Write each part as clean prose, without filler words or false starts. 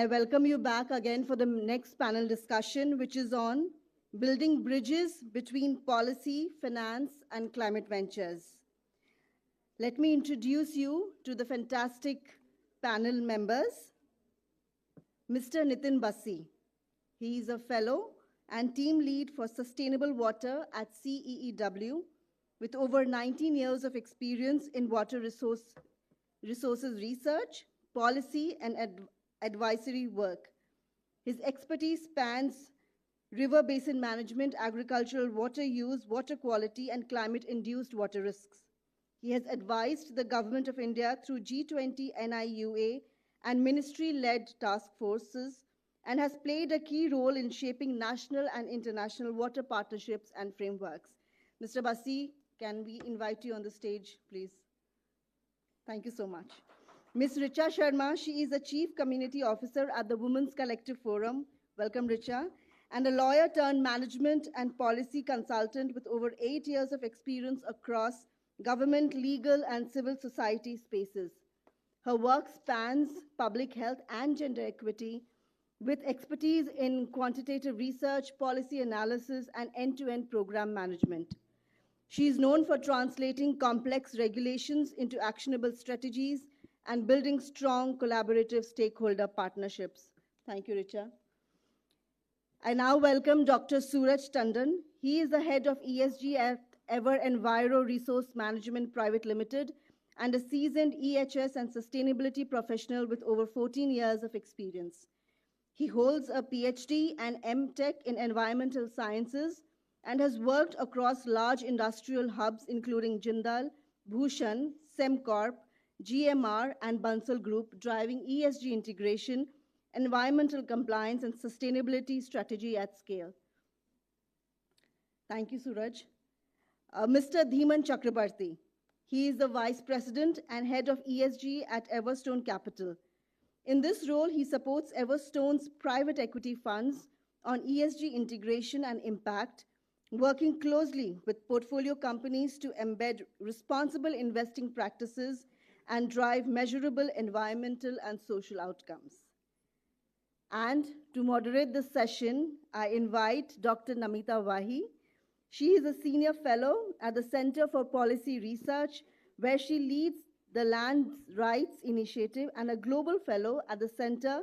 I welcome you back again for the next panel discussion, which is on building bridges between policy, finance, and climate ventures. Let me introduce you to the fantastic panel members. Mr. Nitin Bassi. He is a fellow and team lead for sustainable water at CEEW with over 19 years of experience in water resources research, policy, and advisory work. His expertise spans river basin management, agricultural water use, water quality, and climate-induced water risks. He has advised the Government of India through G20 NIUA and ministry-led task forces and has played a key role in shaping national and international water partnerships and frameworks. Mr. Bassi, can we invite you on the stage, please? Thank you so much. Ms. Richa Sharma, she is a Chief Community Officer at the Women's Collective Forum. Welcome, Richa. And a lawyer turned management and policy consultant with over 8 years of experience across government, legal, and civil society spaces. Her work spans public health and gender equity with expertise in quantitative research, policy analysis, and end-to-end program management. She is known for translating complex regulations into actionable strategies and building strong collaborative stakeholder partnerships. Thank you, Richa. I now welcome Dr. Suraj Tandon. He is the head of ESG at Ever Enviro Resource Management Private Limited and a seasoned EHS and sustainability professional with over 14 years of experience. He holds a PhD and MTech in environmental sciences and has worked across large industrial hubs including Jindal, Bhushan, Semcorp, GMR, and Bansal Group, driving ESG integration, environmental compliance, and sustainability strategy at scale. Thank you, Suraj. Mr. Dhiman Chakrabarti. He is the Vice President and Head of ESG at Everstone Capital. In this role, he supports Everstone's private equity funds on ESG integration and impact, working closely with portfolio companies to embed responsible investing practices and drive measurable environmental and social outcomes. And to moderate this session, I invite Dr. Namita Wahi. She is a senior fellow at the Center for Policy Research, where she leads the Land Rights Initiative, and a global fellow at the Center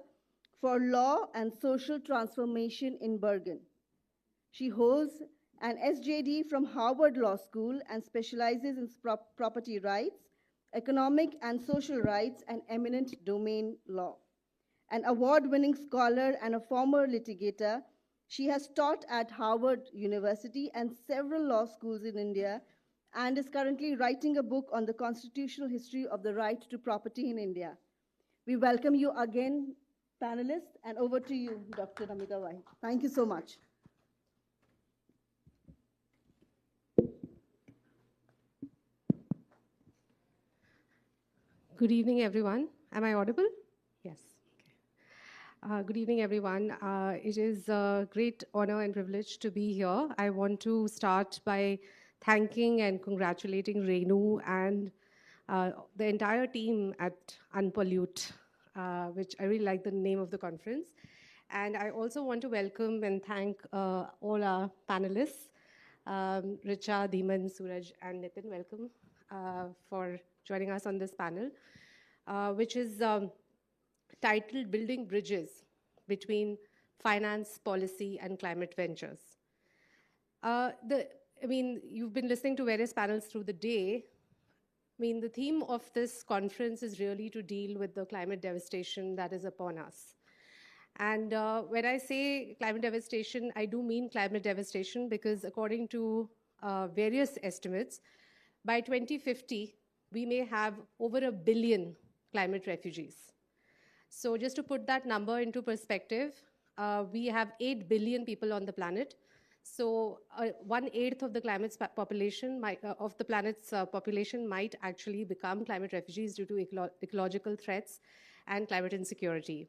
for Law and Social Transformation in Bergen. She holds an SJD from Harvard Law School and specializes in property rights, economic and social rights, and eminent domain law. An award-winning scholar and a former litigator, she has taught at Harvard University and several law schools in India and is currently writing a book on the constitutional history of the right to property in India. We welcome you again, panelists, and over to you, Dr. Namita Wahi. Thank you so much. Good evening, everyone. Am I audible? Yes. Okay. Good evening, everyone. It is a great honor and privilege to be here. I want to start by thanking and congratulating Renu and the entire team at Unpollute, which I really like the name of the conference. And I also want to welcome and thank all our panelists, Richa, Dhiman, Suraj, and Nitin. Welcome for joining us on this panel, which is titled Building Bridges Between Finance, Policy, and Climate Ventures. You've been listening to various panels through the day. The theme of this conference is really to deal with the climate devastation that is upon us. And when I say climate devastation, I do mean climate devastation because according to various estimates, by 2050, we may have over 1 billion climate refugees. So just to put that number into perspective, we have 8 billion people on the planet. So 1/8 of the planet's population might actually become climate refugees due to ecological threats and climate insecurity.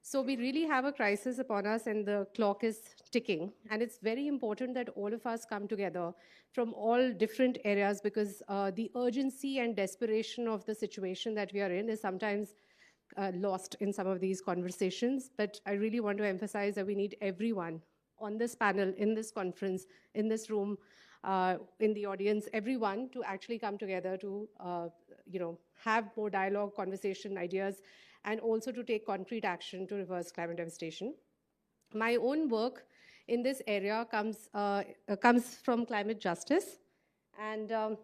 So we really have a crisis upon us and the clock is ticking. And it's very important that all of us come together from all different areas because the urgency and desperation of the situation that we are in is sometimes lost in some of these conversations, but I really want to emphasize that we need everyone on this panel, in this conference, in this room, in the audience, everyone to actually come together to have more dialogue, conversation, ideas, and also to take concrete action to reverse climate devastation. My own work in this area comes from climate justice, and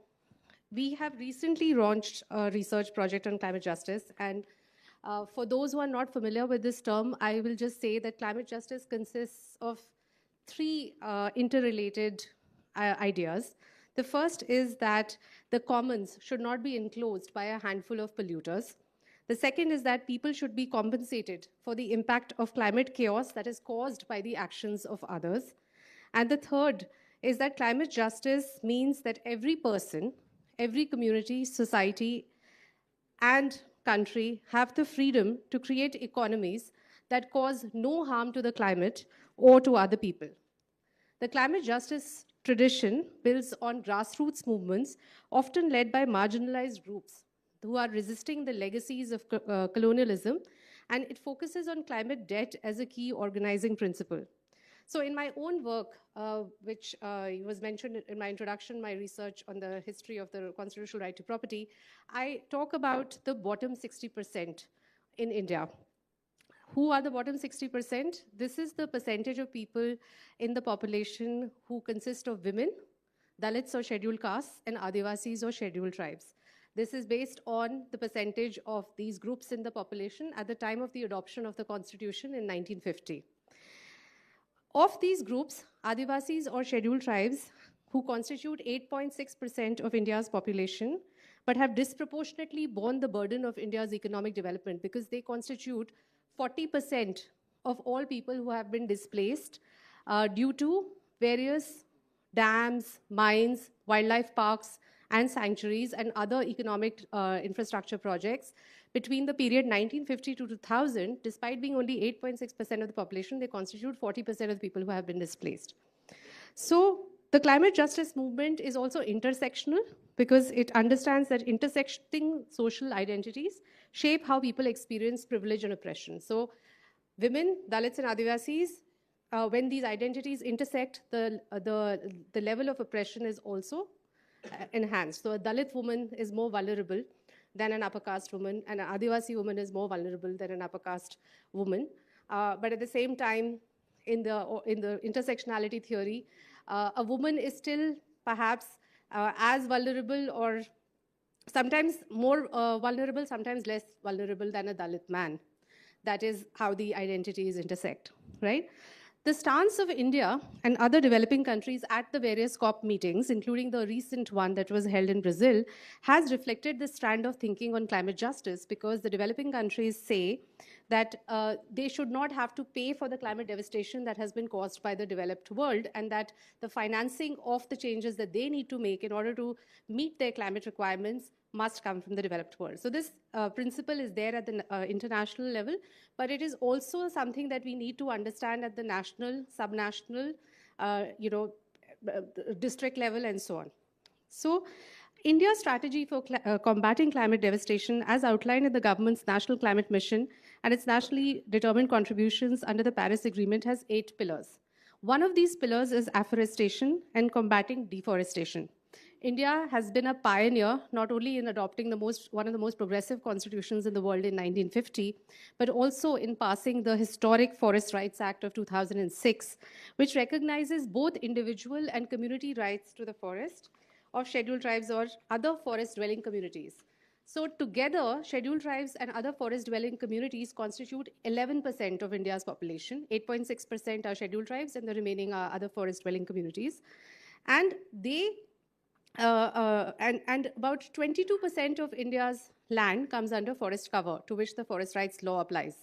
we have recently launched a research project on climate justice. And for those who are not familiar with this term, I will just say that climate justice consists of three interrelated ideas. The first is that the commons should not be enclosed by a handful of polluters. The second is that people should be compensated for the impact of climate chaos that is caused by the actions of others. And the third is that climate justice means that every person, every community, society, and country have the freedom to create economies that cause no harm to the climate or to other people. The climate justice tradition builds on grassroots movements, often led by marginalized groups who are resisting the legacies of colonialism, and it focuses on climate debt as a key organizing principle. So in my own work, which was mentioned in my introduction, my research on the history of the constitutional right to property, I talk about the bottom 60% in India. Who are the bottom 60%? This is the percentage of people in the population who consist of women, Dalits or scheduled castes, and Adivasis or scheduled tribes. This is based on the percentage of these groups in the population at the time of the adoption of the Constitution in 1950. Of these groups, Adivasis or scheduled tribes, who constitute 8.6% of India's population, but have disproportionately borne the burden of India's economic development because they constitute 40% of all people who have been displaced due to various dams, mines, wildlife parks, and sanctuaries and other economic infrastructure projects. Between the period 1950 to 2000, despite being only 8.6% of the population, they constitute 40% of the people who have been displaced. So the climate justice movement is also intersectional because it understands that intersecting social identities shape how people experience privilege and oppression. So women, Dalits and Adivasis, when these identities intersect, the level of oppression is also enhanced. So a Dalit woman is more vulnerable than an upper caste woman, and an Adivasi woman is more vulnerable than an upper caste woman. But at the same time, in the intersectionality theory, a woman is still perhaps as vulnerable or sometimes more vulnerable, sometimes less vulnerable than a Dalit man. That is how the identities intersect, right? The stance of India and other developing countries at the various COP meetings, including the recent one that was held in Brazil, has reflected this strand of thinking on climate justice because the developing countries say that they should not have to pay for the climate devastation that has been caused by the developed world, and that the financing of the changes that they need to make in order to meet their climate requirements must come from the developed world. So this principle is there at the international level, but it is also something that we need to understand at the national, subnational, district level, and so on. So India's strategy for combating climate devastation, as outlined in the government's National Climate Mission and its nationally determined contributions under the Paris Agreement, has 8 pillars. One of these pillars is afforestation and combating deforestation. India has been a pioneer not only in adopting one of the most progressive constitutions in the world in 1950, but also in passing the historic Forest Rights Act of 2006, which recognizes both individual and community rights to the forest of scheduled tribes or other forest-dwelling communities. So together, scheduled tribes and other forest-dwelling communities constitute 11% of India's population. 8.6% are scheduled tribes, and the remaining are other forest-dwelling communities. And they and about 22% of India's land comes under forest cover, to which the forest rights law applies.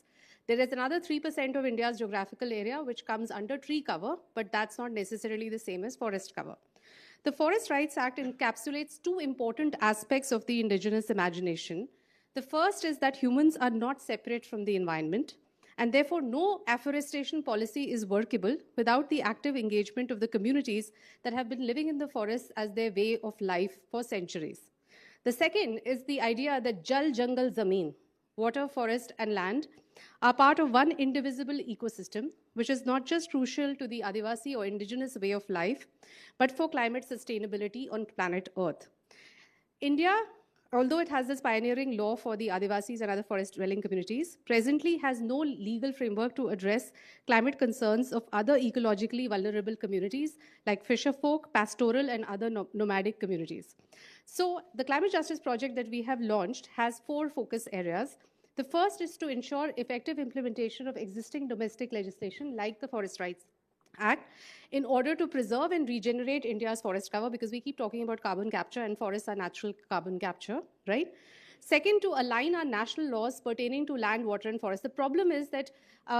There is another 3% of India's geographical area which comes under tree cover, but that's not necessarily the same as forest cover. The Forest Rights Act encapsulates 2 important aspects of the indigenous imagination. The first is that humans are not separate from the environment, and therefore no afforestation policy is workable without the active engagement of the communities that have been living in the forests as their way of life for centuries. The second is the idea that Jal Jangal Zameen. water, forest, and land are part of one indivisible ecosystem, which is not just crucial to the Adivasi or indigenous way of life, but for climate sustainability on planet Earth. India, although it has this pioneering law for the Adivasis and other forest-dwelling communities, presently has no legal framework to address climate concerns of other ecologically vulnerable communities like fisherfolk, pastoral, and other nomadic communities. So the Climate Justice Project that we have launched has 4 focus areas. The first is to ensure effective implementation of existing domestic legislation like the Forest Rights Act in order to preserve and regenerate India's forest cover, because we keep talking about carbon capture and forests are natural carbon capture, right? Second, to align our national laws pertaining to land, water, and forest. The problem is that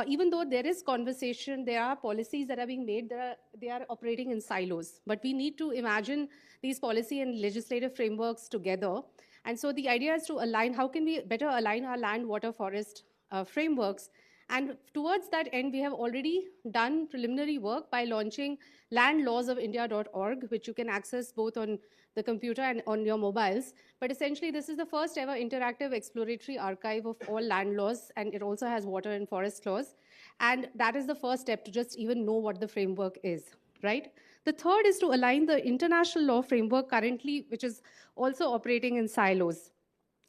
even though there is conversation, there are policies that are being made, they are operating in silos. But we need to imagine these policy and legislative frameworks together. And so the idea is to align, how can we better align our land, water, forest frameworks? And towards that end, we have already done preliminary work by launching landlawsofindia.org, which you can access both on the computer and on your mobiles. But essentially, this is the first ever interactive exploratory archive of all land laws, and it also has water and forest laws. And that is the first step to just even know what the framework is, right? The third is to align the international law framework currently, which is also operating in silos,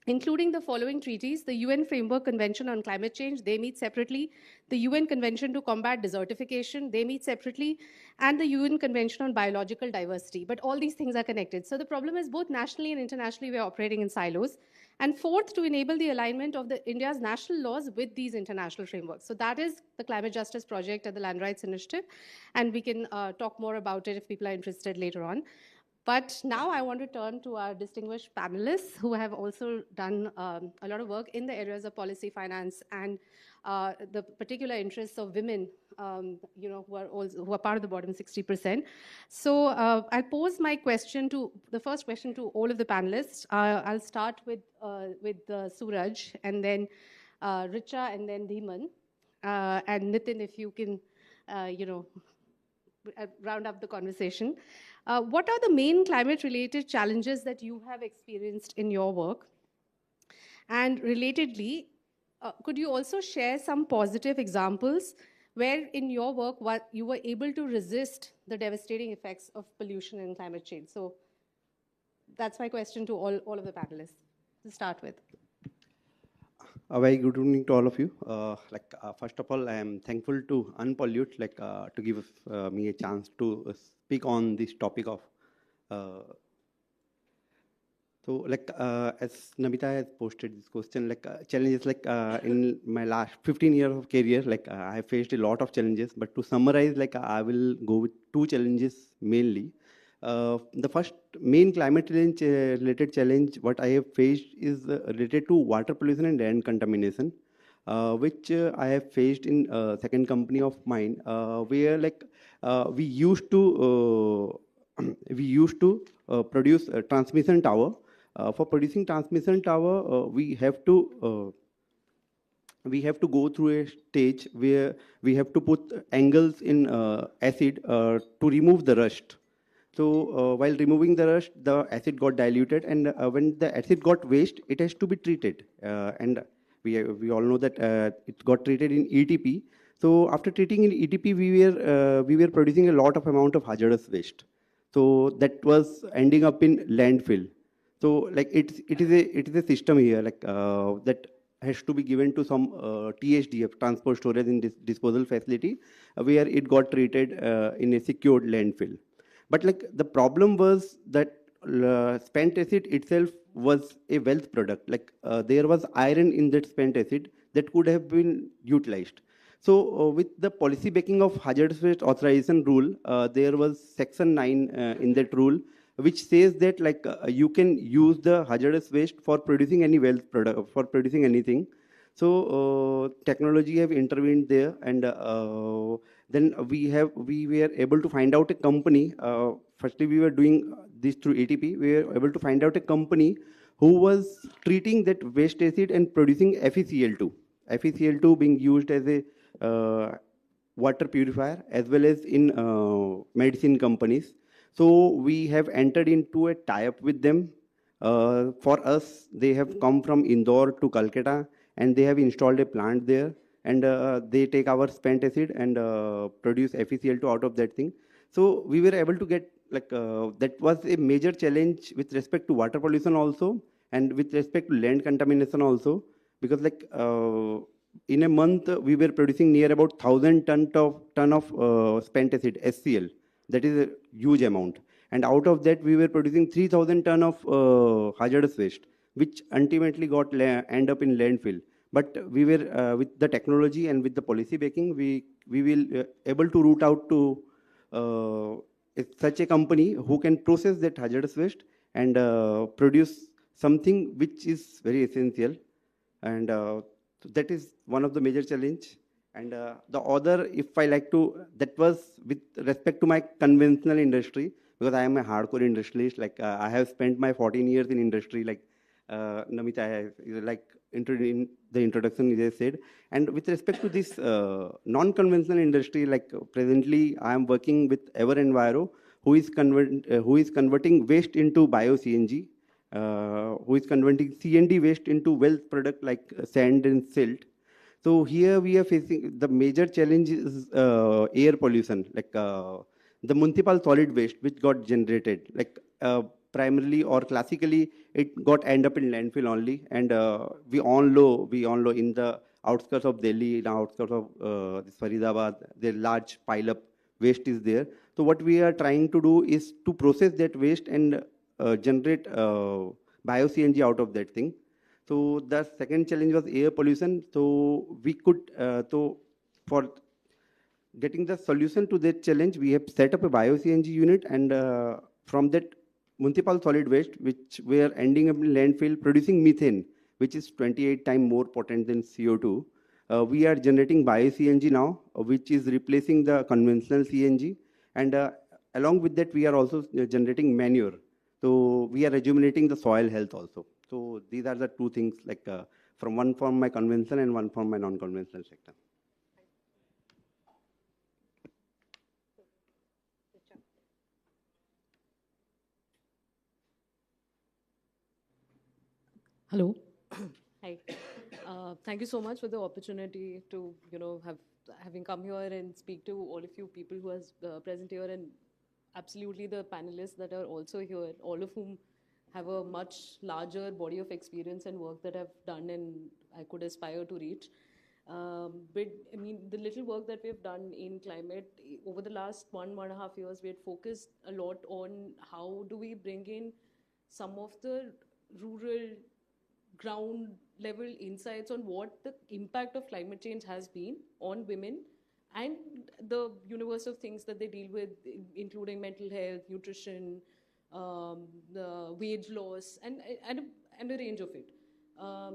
including the following treaties: the UN Framework Convention on Climate Change, they meet separately; the UN Convention to Combat Desertification, they meet separately; and the UN Convention on Biological Diversity. But all these things are connected. So the problem is both nationally and internationally, we're operating in silos. And fourth, to enable the alignment of India's national laws with these international frameworks. So that is the Climate Justice Project and the Land Rights Initiative. And we can talk more about it if people are interested later on. But now I want to turn to our distinguished panelists who have also done a lot of work in the areas of policy, finance, and the particular interests of women, who are part of the bottom 60%. So I'll pose my question the first question to all of the panelists. I'll start with Suraj, and then Richa, and then Dhiman, and Nitin, if you can, round up the conversation. What are the main climate-related challenges that you have experienced in your work? And relatedly, could you also share some positive examples where in your work you were able to resist the devastating effects of pollution and climate change? So that's my question to all of the panelists to start with. A very good evening to all of you. First of all, I am thankful to Unpollute to give me a chance to speak on this topic of. As Namita has posted this question, challenges in my last 15 years of career, I have faced a lot of challenges. But to summarize, I will go with 2 challenges mainly. The first main climate-related challenge what I have faced is related to water pollution and land contamination, which I have faced in second company of mine, where we used to produce a transmission tower. For producing transmission tower, we have to go through a stage where we have to put angles in acid to remove the rust. So while removing the rust, the acid got diluted, and when the acid got waste, it has to be treated. And we all know that it got treated in ETP. So after treating in ETP, we were producing a lot of amount of hazardous waste. So that was ending up in landfill. So it is a system here that has to be given to some TSDF, transport, storage, and disposal facility, where it got treated in a secured landfill. But the problem was that spent acid itself was a wealth product. There was iron in that spent acid that could have been utilized. So with the policy backing of hazardous waste authorization rule, there was section 9 in that rule, which says that you can use the hazardous waste for producing any wealth product, for producing anything. So technology have intervened there, and then we were able to find out a company. Firstly, we were doing this through ATP. We were able to find out a company who was treating that waste acid and producing FeCl2. FeCl2 being used as a water purifier as well as in medicine companies. So we have entered into a tie-up with them. For us, they have come from Indore to Calcutta, and they have installed a plant there, and they take our spent acid and produce FeCl2 out of that thing. So we were able to get, like, that was a major challenge with respect to water pollution also, and with respect to land contamination also, because, like, in a month we were producing near about 1,000 ton of spent acid, SCl. That is a huge amount. And out of that, we were producing 3,000 ton of hazardous waste, which ultimately got end up in landfill. But we were, with the technology and with the policy backing, we will able to root out to such a company who can process that hazardous waste and produce something which is very essential. And that is one of the major challenge. And the other, if I like to, that was with respect to my conventional industry, because I am a hardcore industrialist. Like, I have spent my 14 years in industry, like Namita has, like, in the introduction, you just said. And with respect to this non-conventional industry, like, presently I am working with EverEnviro, who is converting waste into bio-CNG, who is converting CND waste into wealth product like sand and silt. So here we are facing the major challenge is air pollution, like the municipal solid waste which got generated, like primarily or classically it got end up in landfill only, and we all know in the outskirts of Delhi, in the outskirts of this Faridabad, the large pile up waste is there. So what we are trying to do is to process that waste and generate bio-CNG out of that thing. So the second challenge was air pollution. So we could, for getting the solution to that challenge, we have set up a bio-CNG unit, and from that municipal solid waste, which were ending up in landfill, producing methane, which is 28 times more potent than CO2. We are generating bio-CNG now, which is replacing the conventional CNG. And along with that, we are also generating manure. So we are rejuvenating the soil health also. So these are the two things, like from one from my conventional and one from my non-conventional sector. Hello. Hi. Thank you so much for the opportunity to, having come here and speak to all of you people who are present here, and absolutely the panelists that are also here, all of whom have a much larger body of experience and work that I've done and I could aspire to reach. But I mean, the little work that we've done in climate over the last 1.5 years, we had focused a lot on how do we bring in some of the rural ground level insights on what the impact of climate change has been on women and the universe of things that they deal with, including mental health, nutrition, the wage loss, and a range of it.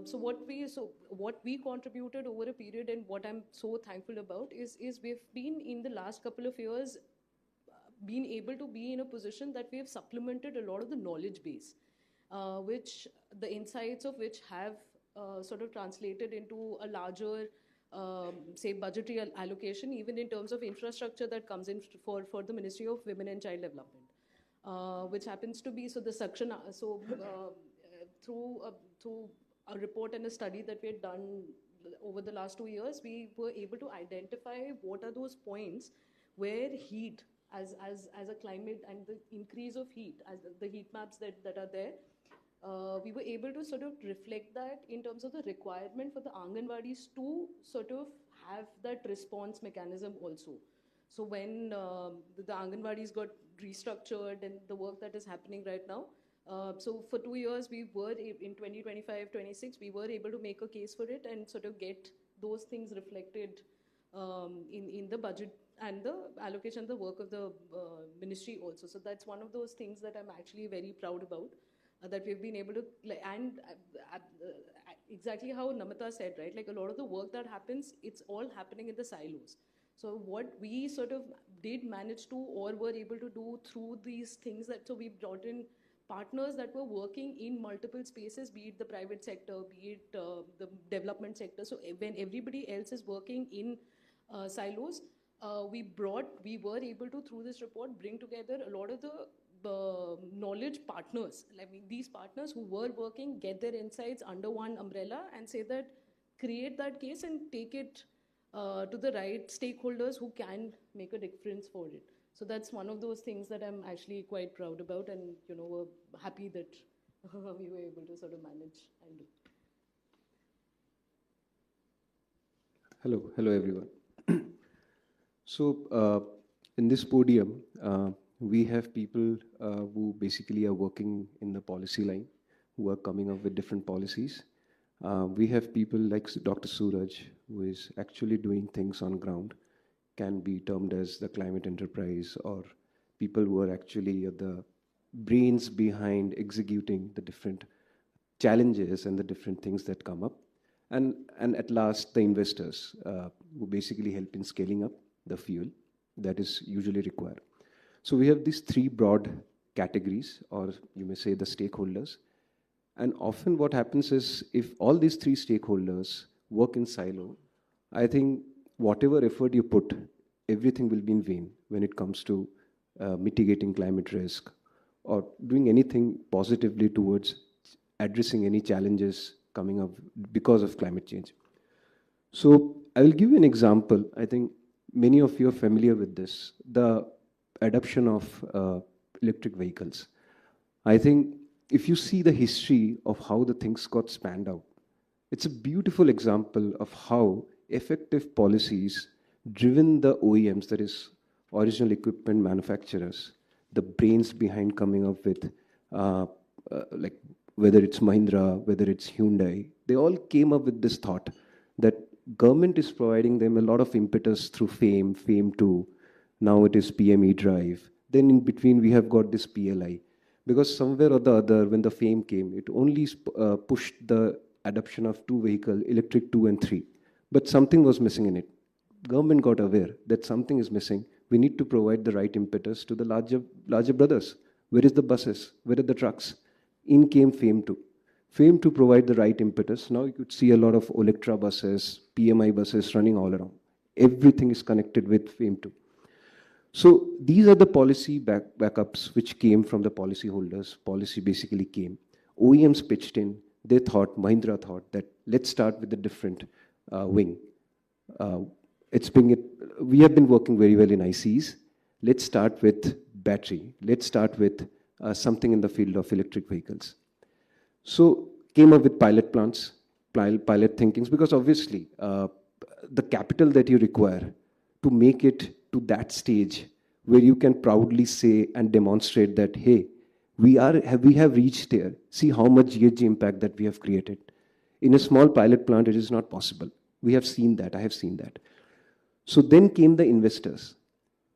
So what we contributed over a period, and what I'm so thankful about is we've been in the last couple of years been able to be in a position that we have supplemented a lot of the knowledge base, which the insights of which have sort of translated into a larger, say, budgetary allocation, even in terms of infrastructure that comes in for the Ministry of Women and Child Development, which happens to be, so the Sakshana, through a report and a study that we had done over the last 2 years, we were able to identify what are those points where heat as a climate and the increase of heat, as the heat maps that are there, we were able to sort of reflect that in terms of the requirement for the Anganwadis to sort of have that response mechanism also. So when the Anganwadis got restructured and the work that is happening right now, so for 2 years, we were in 2025-26, we were able to make a case for it and sort of get those things reflected in the budget and the allocation, the work of the ministry also. So that's one of those things that I'm actually very proud about, that we've been able to, and exactly how Namita said, right? Like, a lot of the work that happens, it's all happening in the silos. So what we sort of did manage to, or were able to do through these things, that so we brought in partners that were working in multiple spaces, be it the private sector, be it the development sector. So when everybody else is working in silos, we were able to, through this report, bring together a lot of the knowledge partners. I mean, these partners who were working, get their insights under one umbrella and say that create that case and take it to the right stakeholders who can make a difference for it. So that's one of those things that I'm actually quite proud about, and we're happy that we were able to sort of manage and do. Hello everyone. So in this podium, we have people who basically are working in the policy line, who are coming up with different policies. We have people like Dr. Suraj, who is actually doing things on ground, can be termed as the climate enterprise, or people who are actually the brains behind executing the different challenges and the different things that come up. And at last, the investors who basically help in scaling up the fuel that is usually required. So we have these three broad categories, or you may say the stakeholders. And often what happens is, if all these three stakeholders work in silo, I think whatever effort you put, everything will be in vain when it comes to mitigating climate risk or doing anything positively towards addressing any challenges coming up because of climate change. So I will give you an example. I think many of you are familiar with this, the adoption of electric vehicles. I think if you see the history of how the things got spanned out, it's a beautiful example of how effective policies driven the OEMs, that is original equipment manufacturers, the brains behind coming up with like whether it's Mahindra, whether it's Hyundai, they all came up with this thought that government is providing them a lot of impetus through FAME, FAME 2, now it is PME drive. Then in between we have got this PLI. Because somewhere or the other, when the FAME came, it only pushed the adoption of two vehicle, electric 2 and 3. But something was missing in it. Government got aware that something is missing. We need to provide the right impetus to the larger brothers. Where is the buses? Where are the trucks? In came FAME 2. FAME 2 provide the right impetus. Now you could see a lot of Electra buses, PMI buses running all around. Everything is connected with FAME 2. So these are the policy backups which came from the policyholders. Policy basically came. OEMs pitched in. They thought, Mahindra thought that let's start with a different wing. We have been working very well in ICs. Let's start with battery. Let's start with something in the field of electric vehicles. So came up with pilot plants, pilot thinkings, because obviously the capital that you require to make it to that stage where you can proudly say and demonstrate that, hey, we have reached there. See how much GHG impact that we have created. In a small pilot plant, it is not possible. We have seen that. I have seen that. So then came the investors.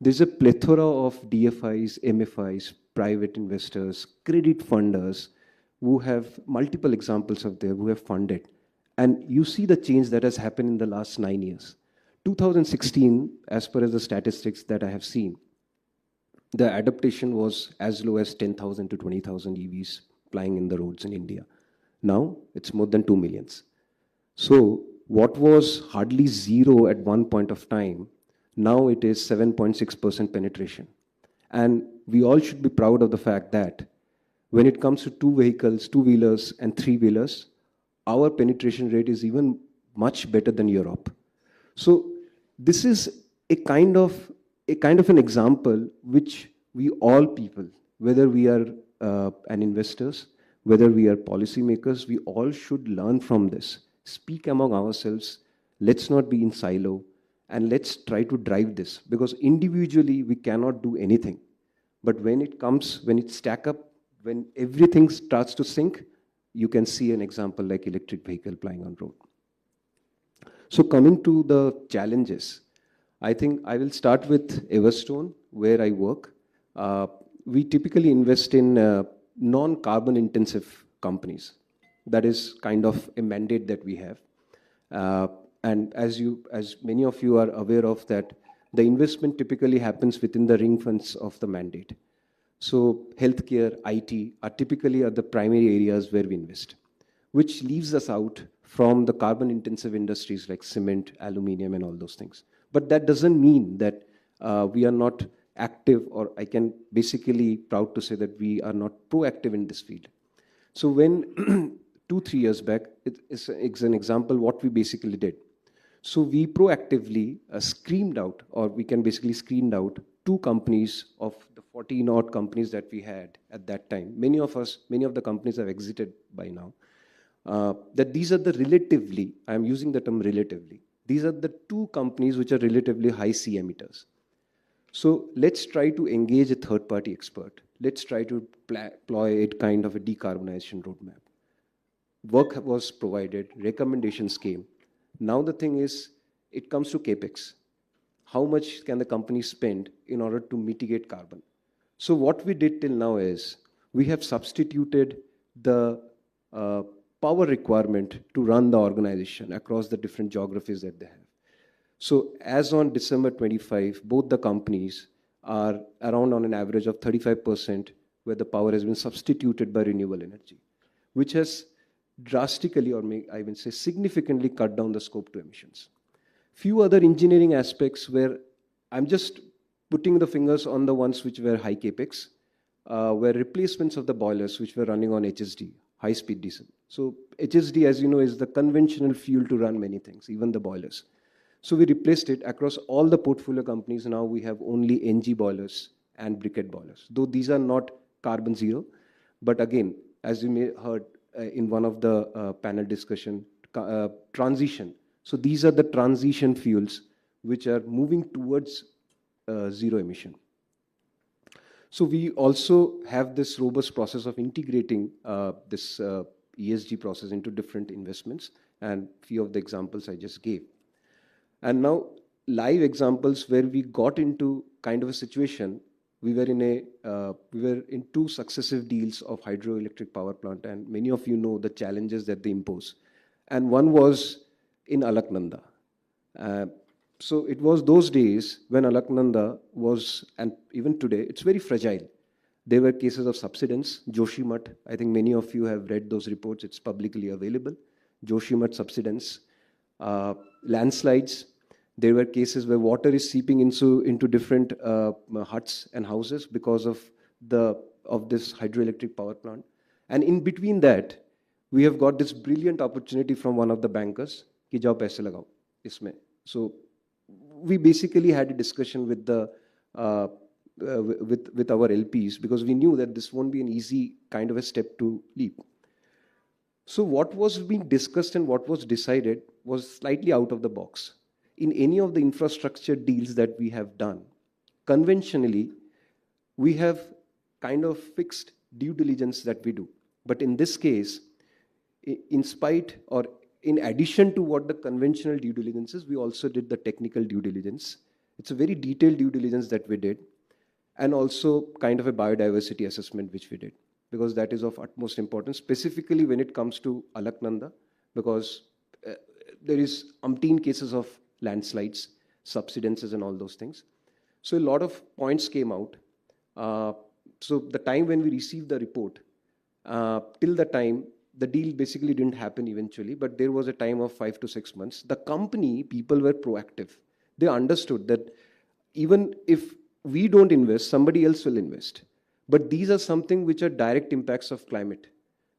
There's a plethora of DFIs, MFIs, private investors, credit funders who have multiple examples of there who have funded. And you see the change that has happened in the last 9 years. 2016, as per as the statistics that I have seen, the adaptation was as low as 10,000 to 20,000 EVs plying in the roads in India. Now it's more than 2 million. So what was hardly zero at one point of time, now it is 7.6% penetration. And we all should be proud of the fact that when it comes to two vehicles, two-wheelers and three-wheelers, our penetration rate is even much better than Europe. So this is a kind of an example which we all people, whether we are an investors, whether we are policymakers, we all should learn from this. Speak among ourselves. Let's not be in silo, and let's try to drive this, because individually we cannot do anything. But when it stack up, when everything starts to sync, you can see an example like electric vehicle plying on road. So coming to the challenges, I think I will start with Everstone, where I work. We typically invest in non-carbon intensive companies. That is kind of a mandate that we have. And as many of you are aware of that, the investment typically happens within the ring fence of the mandate. So healthcare, IT are typically the primary areas where we invest, which leaves us out from the carbon intensive industries like cement, aluminium, and all those things. But that doesn't mean that we are not active, or I can basically proud to say that we are not proactive in this field. So when 2-3 years back, it's an example what we basically did. So we proactively screened out, or we can basically screened out 2 companies of the 14 odd companies that we had at that time. Many of the companies have exited by now. That these are the relatively, I'm using the term relatively, these are the 2 companies which are relatively high C emitters. So let's try to engage a third-party expert. Let's try to deploy a kind of a decarbonization roadmap. Work was provided, recommendations came. Now the thing is, it comes to capex. How much can the company spend in order to mitigate carbon? So what we did till now is, we have substituted the power requirement to run the organization across the different geographies that they have. So as on December 25, both the companies are around on an average of 35% where the power has been substituted by renewable energy, which has drastically, or I will say significantly, cut down the scope 2 emissions. Few other engineering aspects where I'm just putting the fingers on the ones which were high capex, were replacements of the boilers which were running on HSD, high speed diesel. So HSD, as you know, is the conventional fuel to run many things, even the boilers. So we replaced it across all the portfolio companies. Now we have only NG boilers and briquette boilers, though these are not carbon zero. But again, as you may heard in one of the panel discussion, transition. So these are the transition fuels which are moving towards zero emission. So we also have this robust process of integrating this ESG process into different investments, and few of the examples I just gave. And now live examples where we got into kind of a situation. We were in 2 successive deals of hydroelectric power plant, and many of you know the challenges that they impose. And one was in Alaknanda. So it was those days when Alaknanda was, and even today, it's very fragile. There were cases of subsidence, Joshimath. I think many of you have read those reports. It's publicly available. Joshimath subsidence, landslides. There were cases where water is seeping into different huts and houses because of this hydroelectric power plant. And in between that, we have got this brilliant opportunity from one of the bankers, कि जाओ पैसे लगाओ इसमें. So we basically had a discussion with with our LPs, because we knew that this won't be an easy kind of a step to leap. So what was being discussed and what was decided was slightly out of the box. In any of the infrastructure deals that we have done, conventionally, we have kind of fixed due diligence that we do. But in this case, in spite or in addition to what the conventional due diligence is, we also did the technical due diligence. It's a very detailed due diligence that we did, and also kind of a biodiversity assessment which we did, because that is of utmost importance, specifically when it comes to Alaknanda, because there is umpteen cases of landslides, subsidences and all those things. So a lot of points came out. So the time when we received the report, till the time, the deal basically didn't happen eventually, but there was a time of 5 to 6 months. The company, people were proactive. They understood that even if we don't invest, somebody else will invest. But these are something which are direct impacts of climate.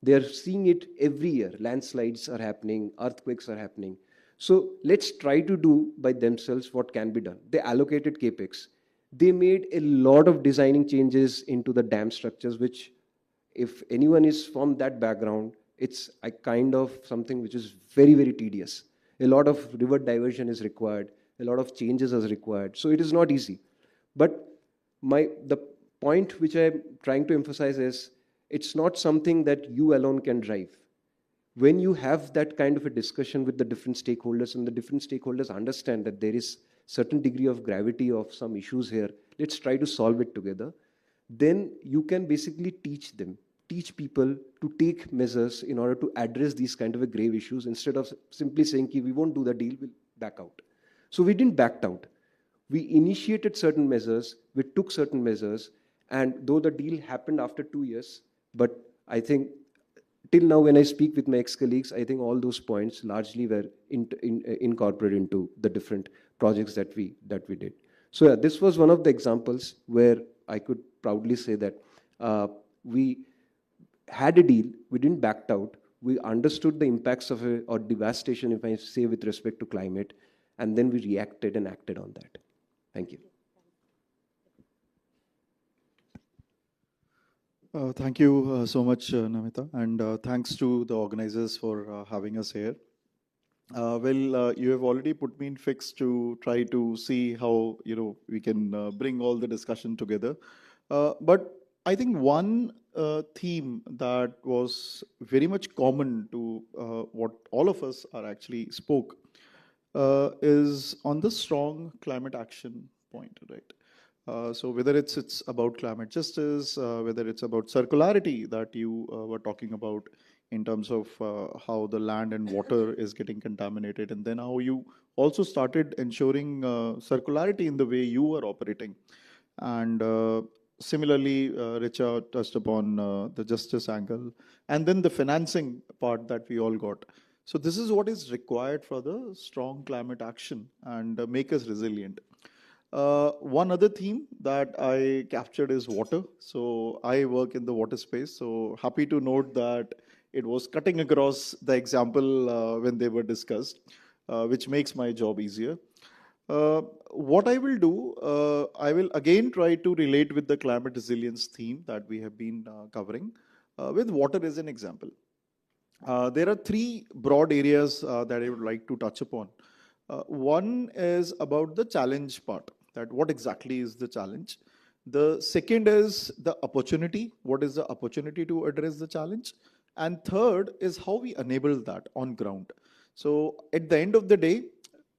They are seeing it every year. Landslides are happening, earthquakes are happening. So let's try to do by themselves what can be done. They allocated capex. They made a lot of designing changes into the dam structures, which if anyone is from that background, it's a kind of something which is very, very tedious. A lot of river diversion is required. A lot of changes is required. So it is not easy. But the point which I'm trying to emphasize is, it's not something that you alone can drive. When you have that kind of a discussion with the different stakeholders, and the different stakeholders understand that there is certain degree of gravity of some issues here, let's try to solve it together, then you can basically teach people to take measures in order to address these kind of a grave issues, instead of simply saying, we won't do the deal, we'll back out. So we didn't back out. We initiated certain measures, we took certain measures, and though the deal happened after 2 years, but I think till now when I speak with my ex-colleagues, I think all those points largely were incorporated into the different projects that we did. So yeah, this was one of the examples where I could proudly say that we had a deal, we didn't back out, We understood the impacts of or devastation, if I say, with respect to climate, and then we reacted and acted on that. Thank you. Thank you so much, Namita, and thanks to the organizers for having us here. You have already put me in fix to try to see how we can bring all the discussion together. But I think one theme that was very much common to what all of us are actually spoke is on the strong climate action point, right? So whether it's about climate justice, whether it's about circularity that you were talking about in terms of how the land and water is getting contaminated, and then how you also started ensuring circularity in the way you are operating. And similarly, Richa touched upon the justice angle, and then the financing part that we all got. So this is what is required for the strong climate action and make us resilient. One other theme that I captured is water. So I work in the water space. So happy to note that it was cutting across the example when they were discussed, which makes my job easier. What I will do, I will again try to relate with the climate resilience theme that we have been covering with water as an example. There are three broad areas that I would like to touch upon. One is about the challenge part, that what exactly is the challenge. The second is the opportunity. What is the opportunity to address the challenge? And third is how we enable that on ground. So at the end of the day,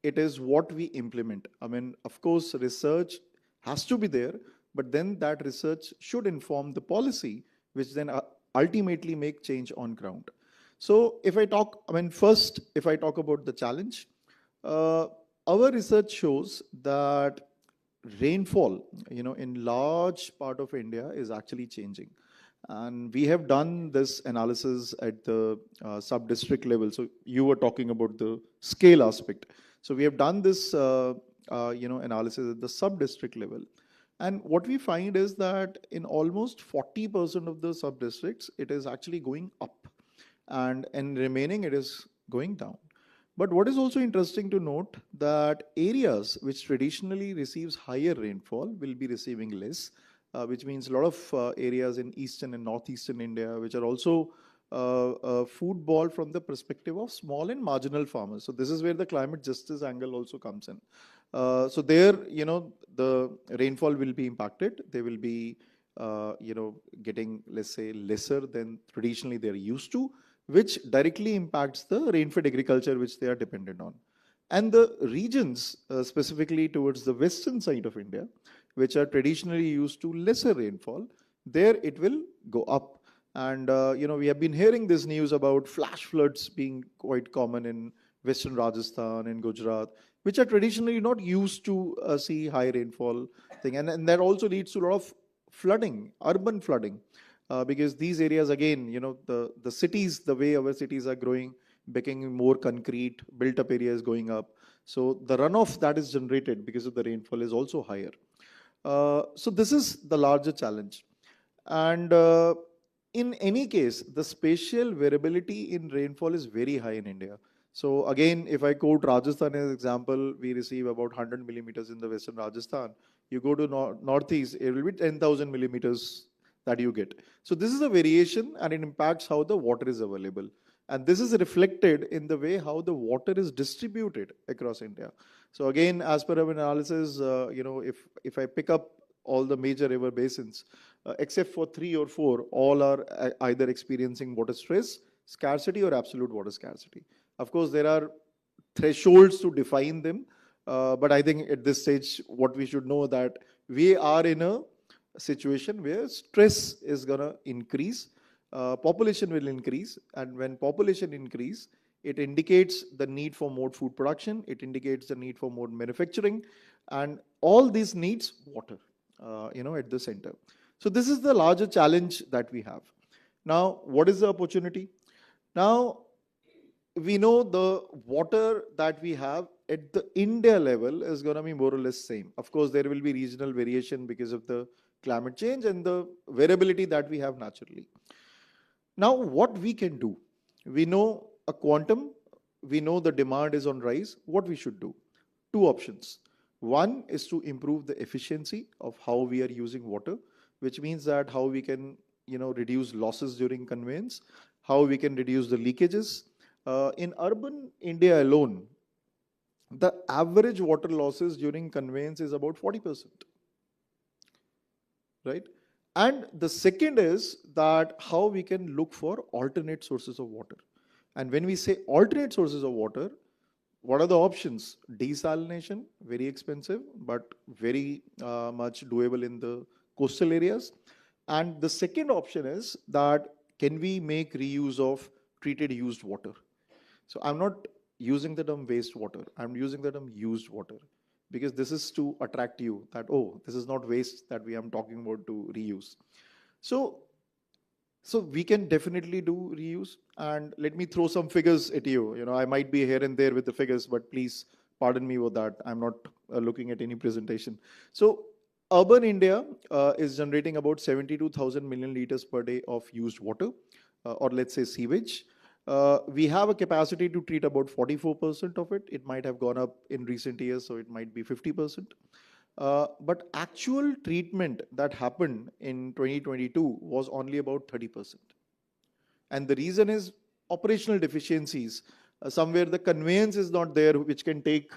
it is what we implement. I mean, of course, research has to be there, but then that research should inform the policy, which then ultimately make change on ground. So if I talk, first, if I talk about the challenge, our research shows that rainfall, in large part of India is actually changing. And we have done this analysis at the sub-district level. So you were talking about the scale aspect. So we have done this, analysis at the sub-district level. And what we find is that in almost 40% of the sub-districts, it is actually going up. And in remaining, it is going down. But what is also interesting to note that areas which traditionally receives higher rainfall will be receiving less, which means a lot of areas in eastern and northeastern India, which are also food ball from the perspective of small and marginal farmers. So this is where the climate justice angle also comes in. So there, the rainfall will be impacted. They will be, getting, let's say, lesser than traditionally they're used to, which directly impacts the rain-fed agriculture which they are dependent on. And the regions, specifically towards the western side of India, which are traditionally used to lesser rainfall, there it will go up. And, we have been hearing this news about flash floods being quite common in western Rajasthan and Gujarat, which are traditionally not used to see high rainfall thing. And that also leads to a lot of flooding, urban flooding. Because these areas, again, the cities, the way our cities are growing, becoming more concrete, built up areas going up. So the runoff that is generated because of the rainfall is also higher. So this is the larger challenge. And in any case, the spatial variability in rainfall is very high in India. So again, if I quote Rajasthan as an example, we receive about 100 millimeters in the western Rajasthan. You go to northeast, it will be 10,000 millimeters that you get. So this is a variation and it impacts how the water is available. And this is reflected in the way how the water is distributed across India. So again, as per our analysis, if I pick up all the major river basins, except for 3 or 4, all are either experiencing water stress, scarcity or absolute water scarcity. Of course, there are thresholds to define them. But I think at this stage, what we should know that we are in a situation where stress is going to increase, population will increase, and when population increase, it indicates the need for more food production, it indicates the need for more manufacturing, and all these needs water, at the center. So this is the larger challenge that we have. Now, what is the opportunity? Now, we know the water that we have at the India level is going to be more or less same. Of course, there will be regional variation because of the climate change and the variability that we have naturally. Now, what we can do? We know a quantum, we know the demand is on rise. What we should do? Two options. One is to improve the efficiency of how we are using water, which means that how we can, reduce losses during conveyance, how we can reduce the leakages. In urban India alone, the average water losses during conveyance is about 40%, right? And the second is that how we can look for alternate sources of water. And when we say alternate sources of water, what are the options? Desalination, very expensive, but very much doable in the coastal areas. And the second option is that can we make reuse of treated used water? So I'm not using the term wastewater, I'm using the term used water, because this is to attract you that, oh, this is not waste that we are talking about to reuse. So we can definitely do reuse. And let me throw some figures at you. I might be here and there with the figures, but please pardon me for that. I'm not looking at any presentation. So urban India is generating about 72,000 million liters per day of used water, or let's say sewage. We have a capacity to treat about 44% of it. It might have gone up in recent years, so it might be 50%. But actual treatment that happened in 2022 was only about 30%. And the reason is operational deficiencies. Somewhere the conveyance is not there, which can take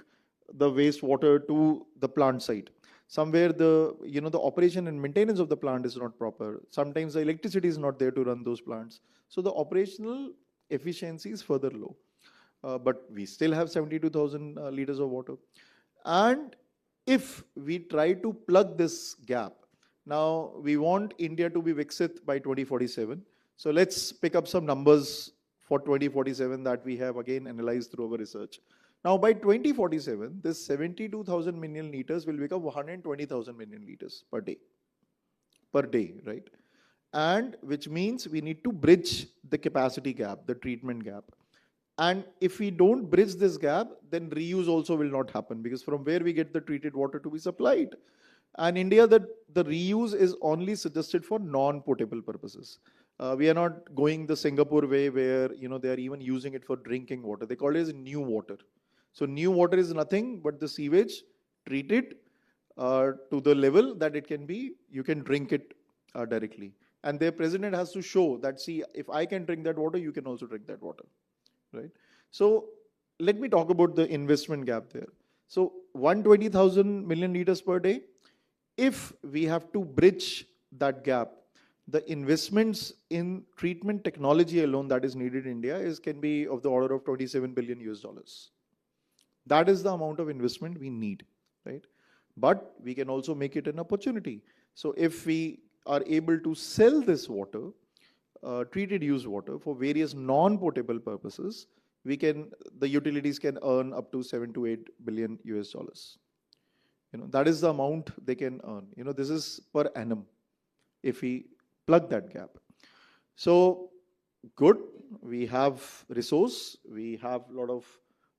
the wastewater to the plant site. Somewhere the operation and maintenance of the plant is not proper. Sometimes the electricity is not there to run those plants. So the operational efficiency is further low. But we still have 72,000 liters of water. And if we try to plug this gap, now we want India to be Viksit by 2047. So let's pick up some numbers for 2047 that we have again analyzed through our research. Now by 2047, this 72,000 million liters will become 120,000 million liters per day, right? And which means we need to bridge the capacity gap, the treatment gap. And if we don't bridge this gap, then reuse also will not happen, because from where we get the treated water to be supplied? And India, the reuse is only suggested for non-potable purposes. We are not going the Singapore way where they are even using it for drinking water. They call it as new water. So new water is nothing but the sewage treated to the level that it can be, you can drink it directly. And their president has to show that, see, if I can drink that water, you can also drink that water. Right? So let me talk about the investment gap there. So 120,000 million liters per day. If we have to bridge that gap, the investments in treatment technology alone that is needed in India can be of the order of 27 billion US dollars. That is the amount of investment we need, right? But we can also make it an opportunity. So if we are able to sell this water, treated used water, for various non-potable purposes, the utilities can earn up to 7 to 8 billion US dollars. That is the amount they can earn. This is per annum if we plug that gap. So good, we have resource, we have a lot of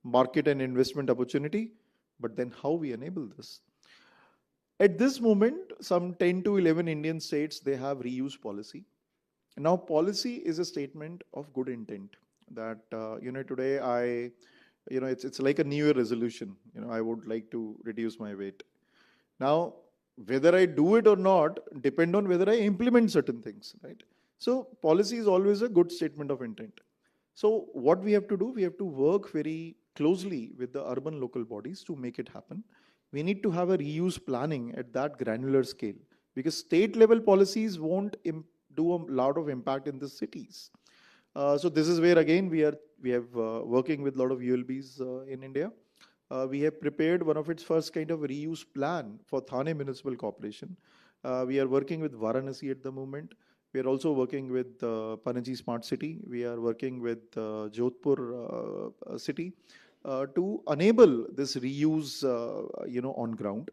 market and investment opportunity, but then how we enable this? At this moment, some 10 to 11 Indian states, they have reuse policy. Now, policy is a statement of good intent that, today it's like a New Year resolution. I would like to reduce my weight. Now, whether I do it or not depend on whether I implement certain things, right? So policy is always a good statement of intent. So what we have to do, we have to work very closely with the urban local bodies to make it happen. We need to have a reuse planning at that granular scale, because state level policies won't do a lot of impact in the cities. So this is where again we have working with a lot of ULBs in India. We have prepared one of its first kind of reuse plan for Thane Municipal Corporation. We are working with Varanasi at the moment. We are also working with Panaji Smart City. We are working with Jodhpur city to enable this reuse, on ground.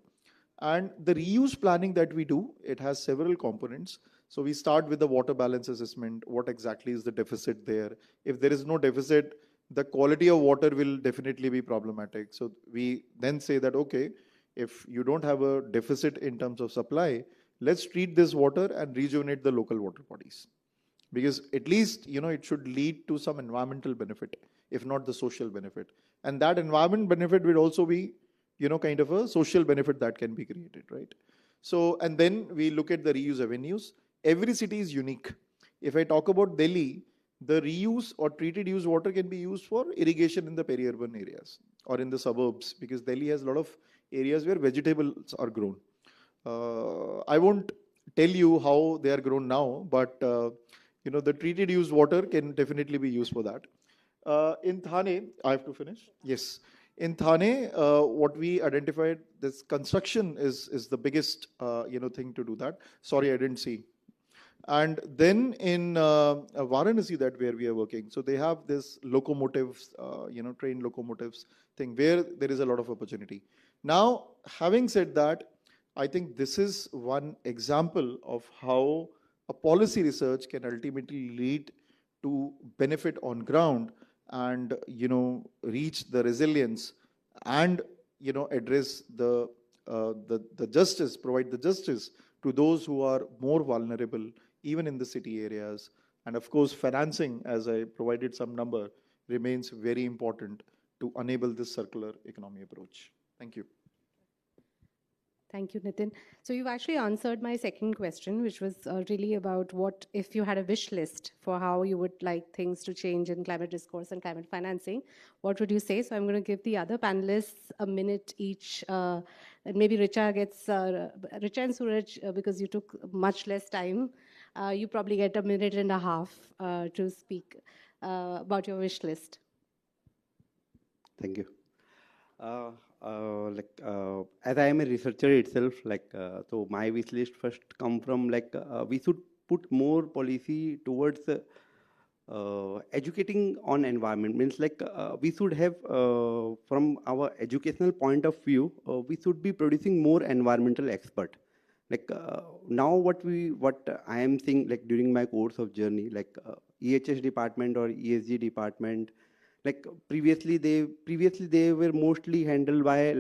And the reuse planning that we do, it has several components. So we start with the water balance assessment. What exactly is the deficit there? If there is no deficit, the quality of water will definitely be problematic. So we then say that, okay, if you don't have a deficit in terms of supply, let's treat this water and rejuvenate the local water bodies. because at least, it should lead to some environmental benefit, if not the social benefit. And that environment benefit will also be, kind of a social benefit that can be created, right? So, and then we look at the reuse avenues. Every city is unique. If I talk about Delhi, the reuse or treated use water can be used for irrigation in the peri-urban areas or in the suburbs, because Delhi has a lot of areas where vegetables are grown. I won't tell you how they are grown now, but the treated use water can definitely be used for that. In Thane, I have to finish. Yes, in Thane, what we identified, this construction is the biggest thing to do that. Sorry, I didn't see. And then in Varanasi, that where we are working, so they have this locomotives, train locomotives thing where there is a lot of opportunity. Now, having said that, I think this is one example of how a policy research can ultimately lead to benefit on ground and reach the resilience and address the justice, provide the justice to those who are more vulnerable, even in the city areas. And of course, financing, as I provided some number, remains very important to enable this circular economy approach. Thank you. Thank you, Nitin. So you've actually answered my second question, which was really about what if you had a wish list for how you would like things to change in climate discourse and climate financing, what would you say? So I'm going to give the other panelists a minute each. And maybe Richa and Suraj, because you took much less time, you probably get a minute and a half to speak about your wish list. Thank you. As I am a researcher itself, so my wish list first come from we should put more policy towards educating on environment. Means we should have from our educational point of view, we should be producing more environmental expert. Now what I am seeing during my course of journey, EHS department or ESG department. Previously they were mostly handled by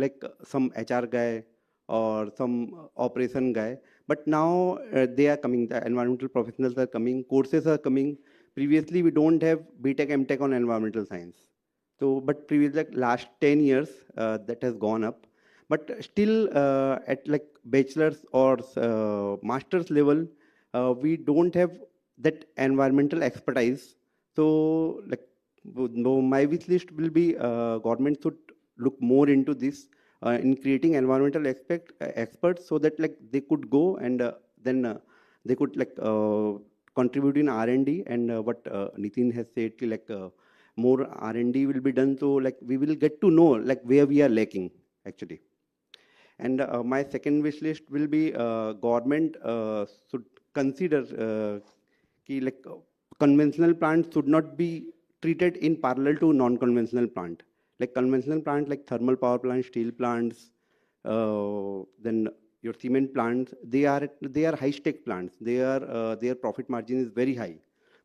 some HR guy or some operation guy, but now they are coming, the environmental professionals are coming, courses are coming. Previously we don't have BTech, MTech on environmental science. So, but previously last 10 years that has gone up, but still at bachelor's or master's level, we don't have that environmental expertise. So no, my wish list will be government should look more into this in creating environmental experts, so that they could go and then they could contribute in R&D, and what Nitin has said, more R&D will be done, so we will get to know where we are lacking actually. And my second wish list will be government should consider conventional plants should not be treated in parallel to non-conventional plant. Conventional plant thermal power plants, steel plants, then your cement plants, they are high-stake plants. Their profit margin is very high.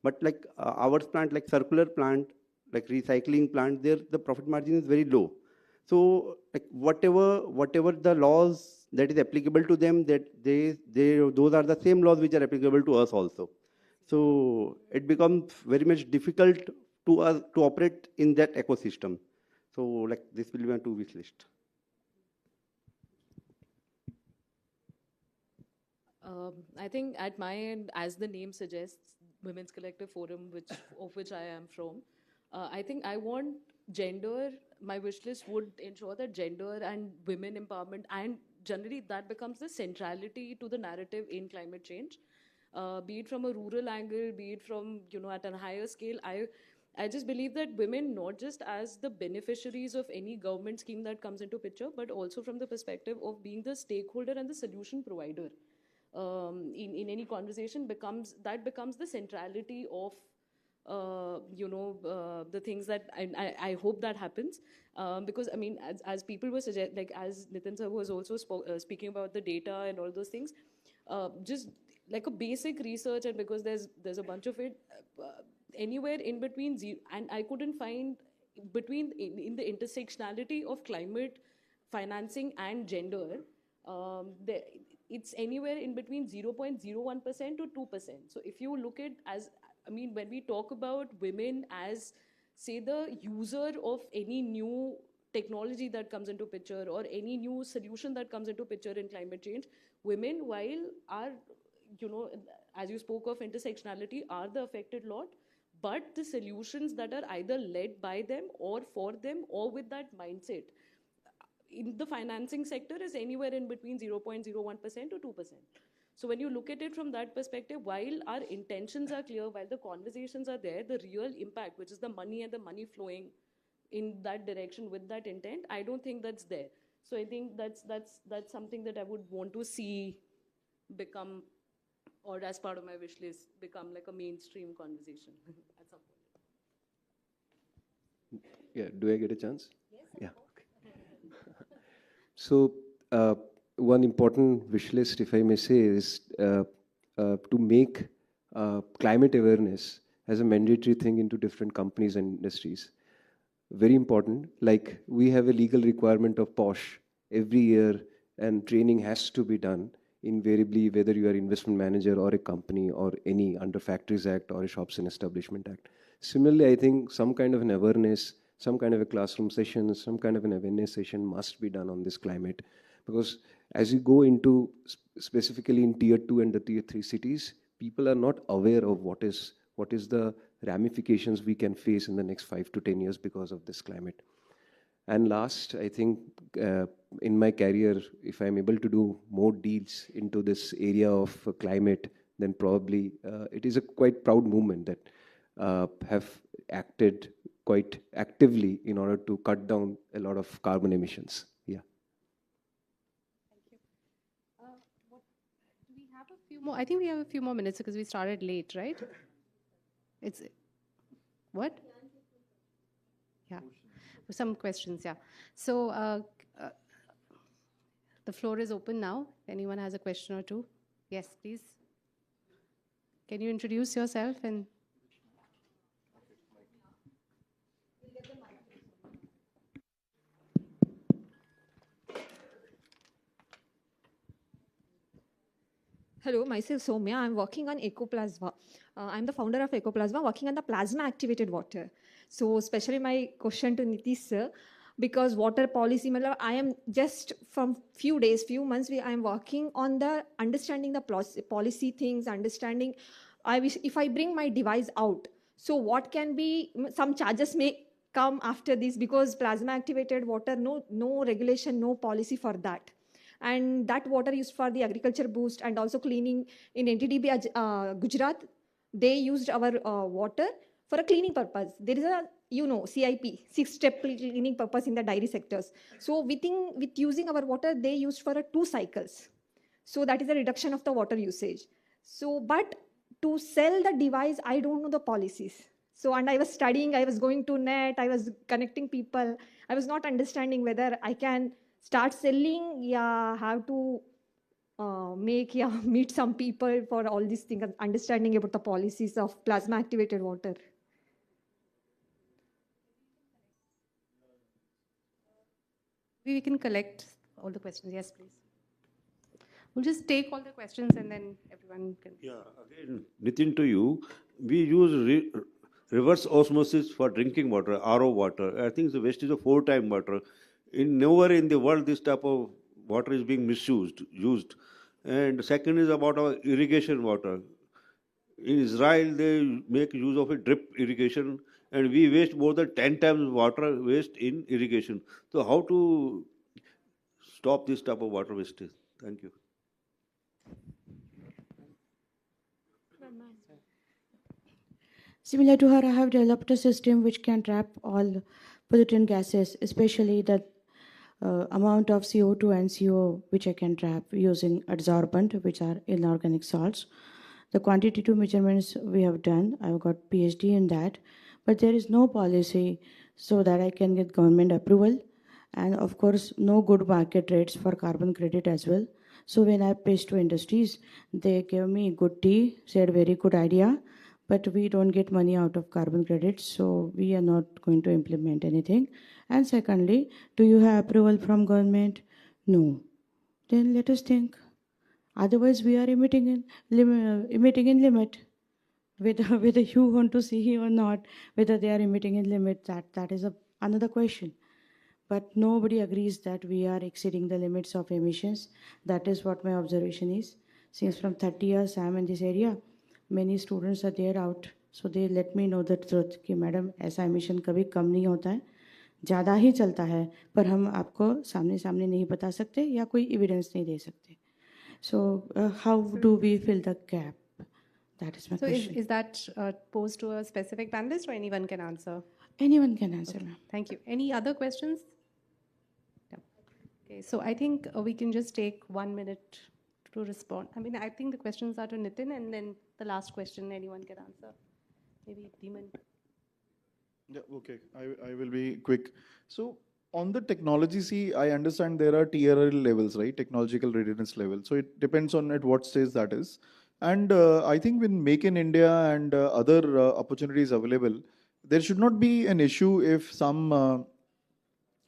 But ours plant, circular plant, recycling plant, the profit margin is very low. So whatever the laws that is applicable to them, that those are the same laws which are applicable to us also. So it becomes very much difficult to us to operate in that ecosystem. So this will be my two wish list. I think at my end, as the name suggests, Women's Collective Forum, of which I am from, I think I want gender, my wish list would ensure that gender and women empowerment, and generally that becomes the centrality to the narrative in climate change. Be it from a rural angle, be it from, at a higher scale, I just believe that women, not just as the beneficiaries of any government scheme that comes into picture, but also from the perspective of being the stakeholder and the solution provider in any conversation, becomes the centrality of the things that I hope that happens, because I mean, as people were as Nitin sir was also speaking about the data and all those things, just like a basic research, and because there's a bunch of it anywhere in between and I couldn't find between in the intersectionality of climate financing and gender, it's anywhere in between 0.01% to 2%. So if you look at as I mean, when we talk about women as, say, the user of any new technology that comes into picture or any new solution that comes into picture in climate change, women, while are, as you spoke of intersectionality, are the affected lot, but the solutions that are either led by them or for them or with that mindset in the financing sector is anywhere in between 0.01% to 2%. So when you look at it from that perspective, while our intentions are clear, while the conversations are there, the real impact, which is the money and the money flowing in that direction with that intent, I don't think that's there. So I think that's something that I would want to see become, or as part of my wish list, become like a mainstream conversation at some point. Yeah, do I get a chance? Yes. Yeah. So, one important wish list, if I may say, is to make climate awareness as a mandatory thing into different companies and industries. Very important. Like, we have a legal requirement of POSH every year, and training has to be done invariably, whether you are investment manager or a company or any under Factories Act or a Shops and Establishment Act. Similarly, I think some kind of an awareness, some kind of a classroom session, some kind of an awareness session must be done on this climate. Because as you go into, specifically in tier 2 and the tier 3 cities, people are not aware of what is the ramifications we can face in the next 5 to 10 years because of this climate. And last, I think in my career, if I'm able to do more deals into this area of climate, then probably it is a quite proud movement that have acted quite actively in order to cut down a lot of carbon emissions. Yeah. Thank you. Do we have a few more? I think we have a few more minutes because we started late, right? It's what? Yeah. Some questions, yeah. So the floor is open now. If anyone has a question or two. Yes, please. Can you introduce yourself and... Hello, myself Soumya. I'm working on Ecoplasma. I'm the founder of Ecoplasma, working on the plasma activated water. So, especially my question to Nitish sir, because water policy, I am just from few months, I am working on the understanding the policy things, understanding. If I bring my device out, so what can be some charges may come after this, because plasma activated water, no regulation, no policy for that. And that water used for the agriculture boost and also cleaning in NTDB Gujarat, they used our water for a cleaning purpose. There is a, CIP, 6-step cleaning purpose in the dairy sectors. So with using our water, they used for 2 cycles. So that is a reduction of the water usage. So, but to sell the device, I don't know the policies. So, and I was studying, I was going to net, I was connecting people. I was not understanding whether I can start selling, have to meet some people for all these things, understanding about the policies of plasma activated water. We can collect all the questions. Yes, please. We'll just take all the questions and then everyone can. Yeah, again, Nitin, to you, we use reverse osmosis for drinking water, RO water. I think the waste is a 4-time water. Nowhere in the world this type of water is being misused, used. And second is about our irrigation water. In Israel, they make use of a drip irrigation, and we waste more than 10 times water waste in irrigation. So how to stop this type of water wastage? Thank you. Similar to her, I have developed a system which can trap all pollutant gases, especially the amount of CO2 and CO which I can trap using adsorbent, which are inorganic salts. The quantitative measurements we have done, I've got PhD in that, but there is no policy so that I can get government approval, and of course no good market rates for carbon credit as well. So when I pitched to industries, they gave me good tea, said very good idea, but we don't get money out of carbon credits, so we are not going to implement anything. And secondly, do you have approval from government? No. Then let us think. Otherwise, we are emitting in limit. whether you want to see or not, whether they are emitting in limit, that is another question. But nobody agrees that we are exceeding the limits of emissions. That is what my observation is. Since from 30 years I am in this area, many students are there out, so they let me know the truth कि madam ऐसा emission कभी कम नहीं होता है, ज़्यादा ही चलता है, पर हम आपको सामने सामने नहीं बता सकते या कोई evidence नहीं दे सकते. So how do we fill the gap? That is my So question. is that posed to a specific panelist or anyone can answer? Anyone can answer, ma'am. Thank you. Any other questions? No. Okay, so I think we can just take 1 minute to respond. I mean, I think the questions are to Nitin, and then the last question anyone can answer. Maybe Dhiman. Yeah, okay. I will be quick. So on the technology, see, I understand there are TRL levels, right? Technological readiness level. So it depends on at what stage that is. And I think when Make in India and other opportunities available, there should not be an issue if some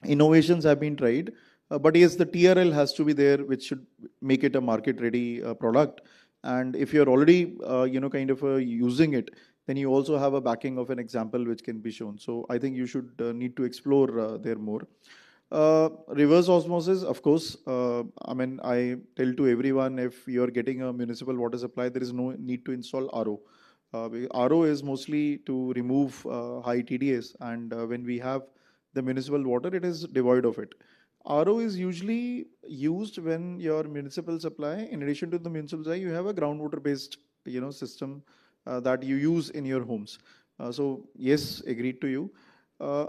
innovations have been tried. But yes, the TRL has to be there, which should make it a market-ready product. And if you're already, using it, then you also have a backing of an example which can be shown. So I think you should need to explore there more. Reverse osmosis, of course. I tell to everyone, if you're getting a municipal water supply, there is no need to install RO. RO is mostly to remove high TDS, and when we have the municipal water, it is devoid of it. RO is usually used when your municipal supply, in addition to the municipal supply, you have a groundwater-based, system that you use in your homes. So yes, agreed to you.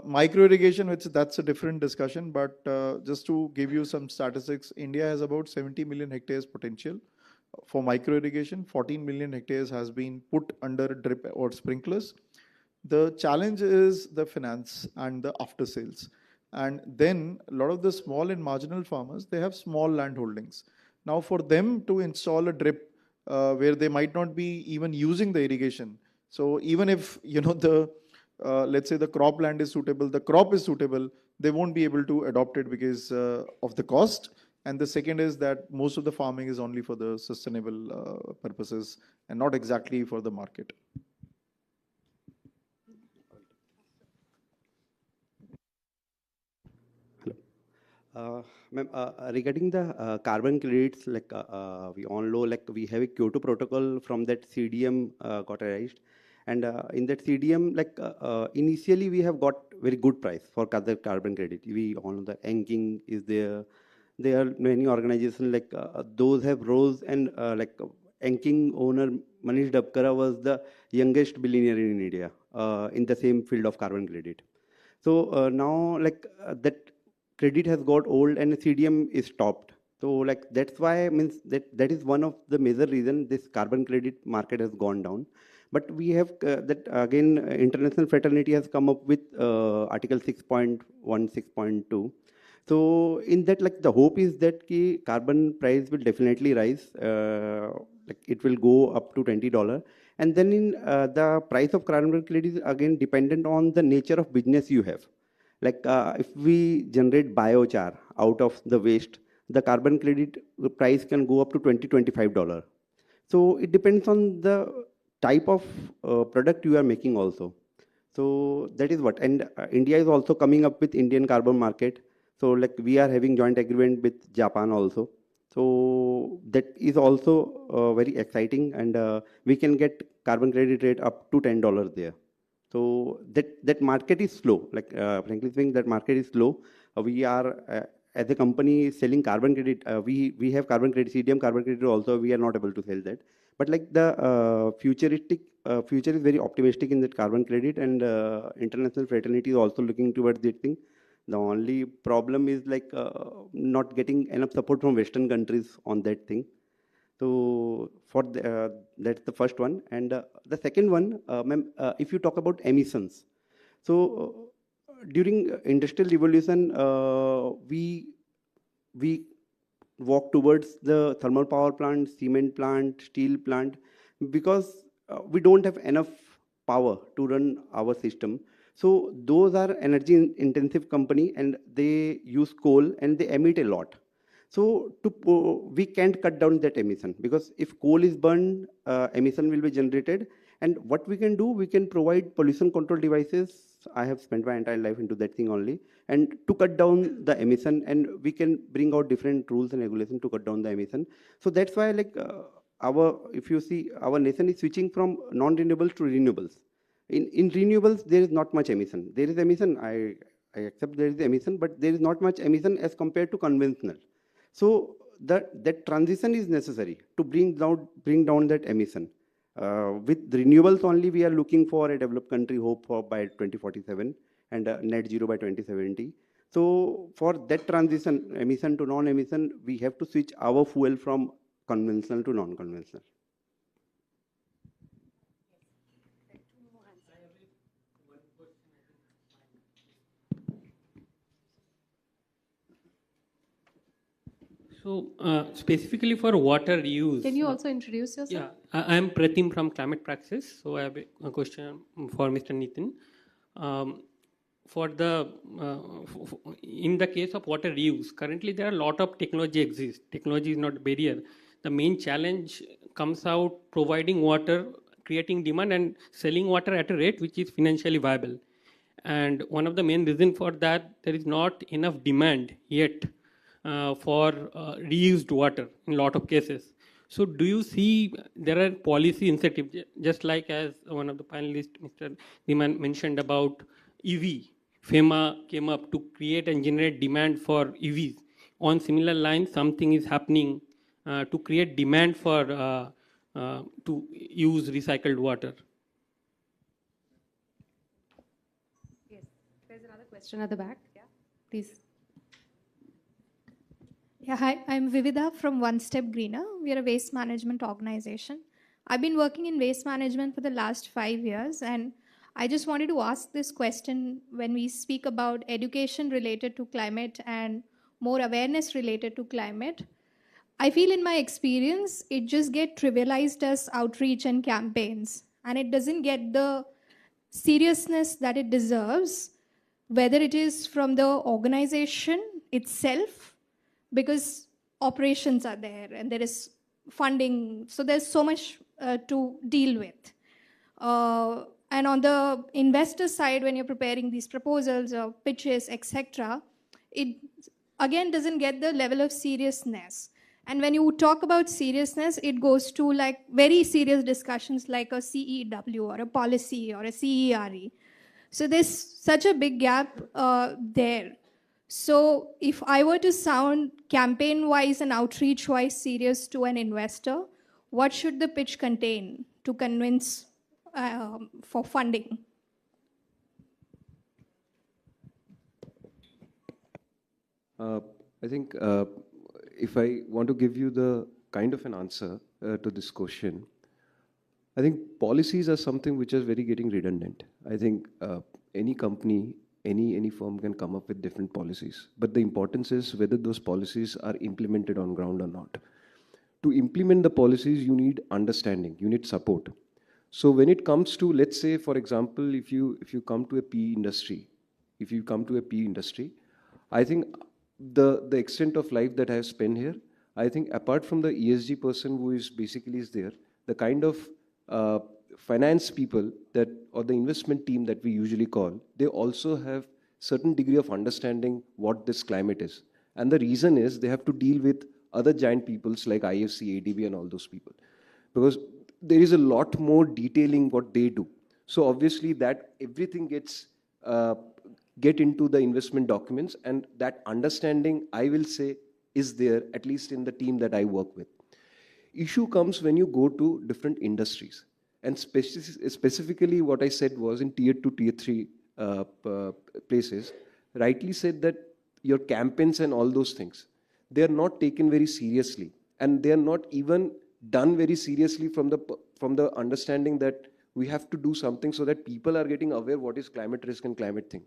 Micro irrigation, that's a different discussion, but just to give you some statistics, India has about 70 million hectares potential for micro irrigation. 14 million hectares has been put under drip or sprinklers. The challenge is the finance and the after sales. And then a lot of the small and marginal farmers, they have small land holdings. Now for them to install a drip where they might not be even using the irrigation. So even if, let's say the crop land is suitable, the crop is suitable, they won't be able to adopt it because of the cost. And the second is that most of the farming is only for the sustainable purposes and not exactly for the market. Ma'am, regarding the carbon credits, we all know, we have a Kyoto Protocol from that CDM got arranged. And in that CDM, initially we have got very good price for the carbon credit. We all know the Enking is there. There are many organizations those have rose, and Enking owner Manish Dabkara was the youngest billionaire in India in the same field of carbon credit. So now that credit has got old and CDM is stopped. So that's why means that is one of the major reason this carbon credit market has gone down. But we have that again, international fraternity has come up with Article 6.1, 6.2. So in that, the hope is that carbon price will definitely rise. It will go up to $20. And then in the price of carbon credit is again dependent on the nature of business you have. If we generate biochar out of the waste, the carbon credit price can go up to $20, $25. So it depends on the type of product you are making also. So that is what. And India is also coming up with Indian carbon market. So we are having joint agreement with Japan also. So that is also very exciting, and we can get carbon credit rate up to $10 there. So that market is slow. Frankly speaking, that market is slow. We are as a company selling carbon credit. We have carbon credit, CDM carbon credit also. We are not able to sell that. But the future is very optimistic in that carbon credit, and international fraternity is also looking towards that thing. The only problem is not getting enough support from Western countries on that thing. So for that's the first one. And the second one, ma'am, if you talk about emissions, so during industrial revolution, we walk towards the thermal power plant, cement plant, steel plant, because we don't have enough power to run our system. So those are energy intensive company, and they use coal and they emit a lot. So we can't cut down that emission, because if coal is burned, emission will be generated, And what we can do, we can provide pollution control devices. I have spent my entire life into that thing only. And to cut down the emission, and we can bring out different rules and regulations to cut down the emission. So that's why, like, if you see, our nation is switching from non-renewables to renewables. In renewables, there is not much emission. There is emission, I accept there is emission, but there is not much emission as compared to conventional. So that transition is necessary to bring down that emission. With renewables only, we are looking for a developed country hope for by 2047 and net zero by 2070. So for that transition, emission to non-emission, we have to switch our fuel from conventional to non-conventional. So specifically for water use. Can you also introduce yourself? Yeah, I am Pratim from Climate Praxis. So I have a question for Mr. Nitin. In the case of water use, currently there are a lot of technology exists. Technology is not a barrier. The main challenge comes out providing water, creating demand and selling water at a rate which is financially viable. And one of the main reasons for that, there is not enough demand yet for reused water in a lot of cases. So do you see there are policy incentives, just like as one of the panelists, Mr. Dhiman, mentioned about EV? FEMA came up to create and generate demand for EVs. On similar lines, something is happening to create demand for to use recycled water. Yes, there's another question at the back. Yeah, please. Yeah, hi, I'm Vividha from One Step Greener. We are a waste management organization. I've been working in waste management for the last 5 years, and I just wanted to ask this question when we speak about education related to climate and more awareness related to climate. I feel in my experience, it just gets trivialized as outreach and campaigns, and it doesn't get the seriousness that it deserves, whether it is from the organization itself, because operations are there and there is funding, so there's so much to deal with. And on the investor side, when you're preparing these proposals or pitches, etc., it again doesn't get the level of seriousness. And when you talk about seriousness, it goes to like very serious discussions like a CEW or a policy or a CERE. So there's such a big gap there. So if I were to sound campaign-wise and outreach-wise serious to an investor, what should the pitch contain to convince for funding? I think if I want to give you the kind of an answer to this question, I think policies are something which is very getting redundant. I think any company, any firm can come up with different policies, but the importance is whether those policies are implemented on ground or not. To implement the policies, you need understanding, you need support. So when it comes to, let's say, for example, if you come to a PE industry, I think the extent of life that I have spent here, I think apart from the ESG person who is basically there, the kind of finance people that, or the investment team that we usually call, they also have certain degree of understanding what this climate is. And the reason is they have to deal with other giant peoples like IFC, ADB and all those people. Because there is a lot more detailing what they do. So obviously that everything gets get into the investment documents, and that understanding, I will say, is there, at least in the team that I work with. Issue comes when you go to different industries. And specifically what I said was in tier 2, tier 3 places, rightly said that your campaigns and all those things, they are not taken very seriously. And they are not even done very seriously from the understanding that we have to do something so that people are getting aware what is climate risk and climate thing.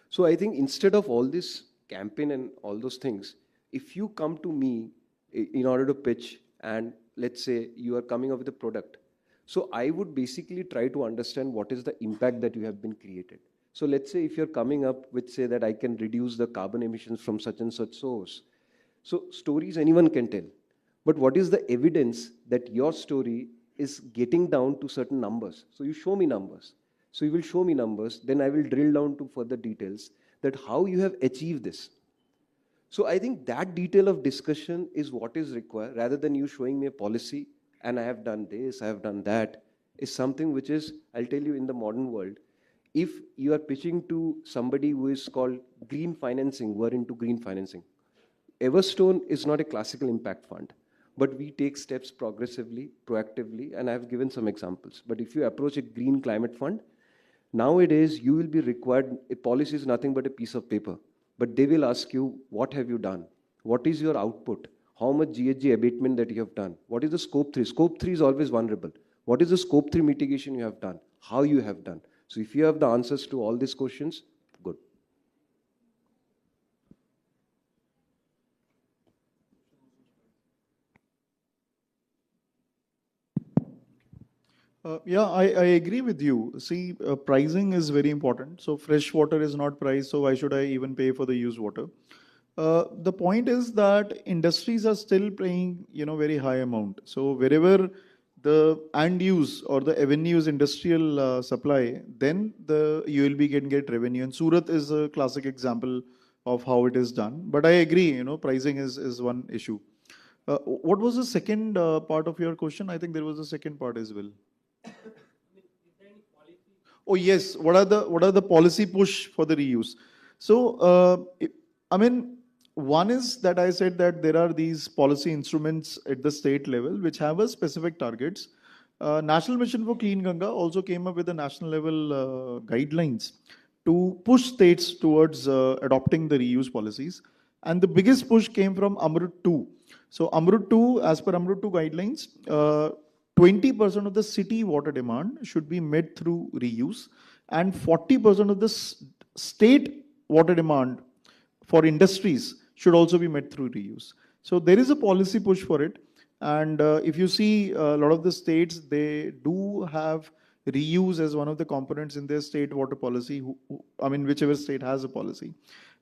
So I think instead of all this campaign and all those things, if you come to me in order to pitch and let's say you are coming up with a product, so I would basically try to understand what is the impact that you have been created. So let's say if you're coming up with, say, that I can reduce the carbon emissions from such and such source. So stories anyone can tell. But what is the evidence that your story is getting down to certain numbers. So you show me numbers. So you will show me numbers, then I will drill down to further details that how you have achieved this. So I think that detail of discussion is what is required rather than you showing me a policy and I have done this, I have done that, is something which is, I'll tell you, in the modern world, if you are pitching to somebody who is called green financing, who are into green financing, Everstone is not a classical impact fund, but we take steps progressively, proactively, and I've given some examples. But if you approach a green climate fund, nowadays you will be required, a policy is nothing but a piece of paper, but they will ask you, what have you done? What is your output? How much GHG abatement that you have done? What is the scope 3? Scope 3 is always vulnerable. What is the scope 3 mitigation you have done? How you have done? So if you have the answers to all these questions, good. Yeah, I agree with you. See, pricing is very important. So fresh water is not priced, so why should I even pay for the used water? The point is that industries are still paying, very high amount. So wherever the end use or the avenues industrial supply, then the ULB can get revenue. And Surat is a classic example of how it is done. But I agree, pricing is one issue. What was the second part of your question? I think there was a second part as well. Oh yes, what are the policy push for the reuse? So one is that I said that there are these policy instruments at the state level which have a specific targets. National Mission for Clean Ganga also came up with the national level guidelines to push states towards adopting the reuse policies. And the biggest push came from Amrut 2. So Amrut 2, as per Amrut 2 guidelines, 20% of the city water demand should be met through reuse, and 40% of the state water demand for industries should also be met through reuse. So there is a policy push for it. And if you see a lot of the states, they do have reuse as one of the components in their state water policy, whichever state has a policy.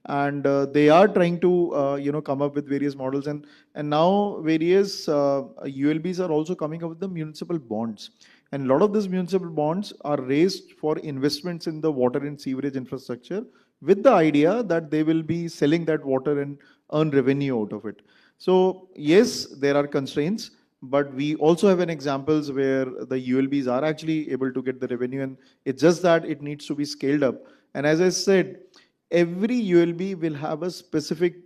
And they are trying to come up with various models, and now various ULBs are also coming up with the municipal bonds, and a lot of these municipal bonds are raised for investments in the water and sewerage infrastructure with the idea that they will be selling that water and earn revenue out of it. So yes, there are constraints, but we also have examples where the ULBs are actually able to get the revenue, and it's just that it needs to be scaled up. And as I said, every ULB will have a specific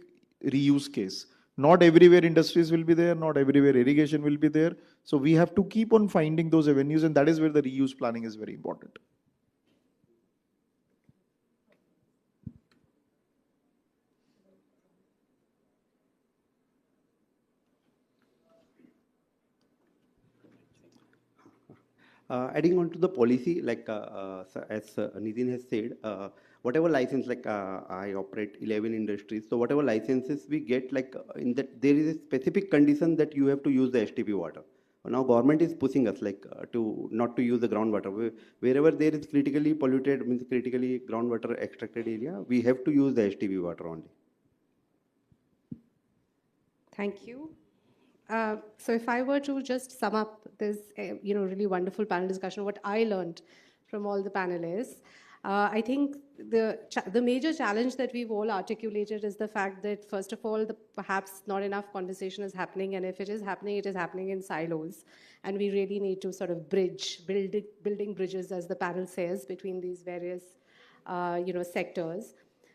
reuse case. Not everywhere industries will be there, not everywhere irrigation will be there. So we have to keep on finding those avenues, and that is where the reuse planning is very important. Adding on to the policy, like as Nitin has said, whatever license, like I operate 11 industries, so whatever licenses we get, like in that there is a specific condition that you have to use the STP water. Now government is pushing us like to not to use the groundwater. Wherever there is critically polluted, means critically groundwater extracted area, we have to use the STP water only. Thank you. So if I were to just sum up this, really wonderful panel discussion, what I learned from all the panelists, I think the major challenge that we've all articulated is the fact that, first of all, perhaps not enough conversation is happening, and if it is happening in silos, and we really need to sort of building bridges, as the panel says, between these various, sectors.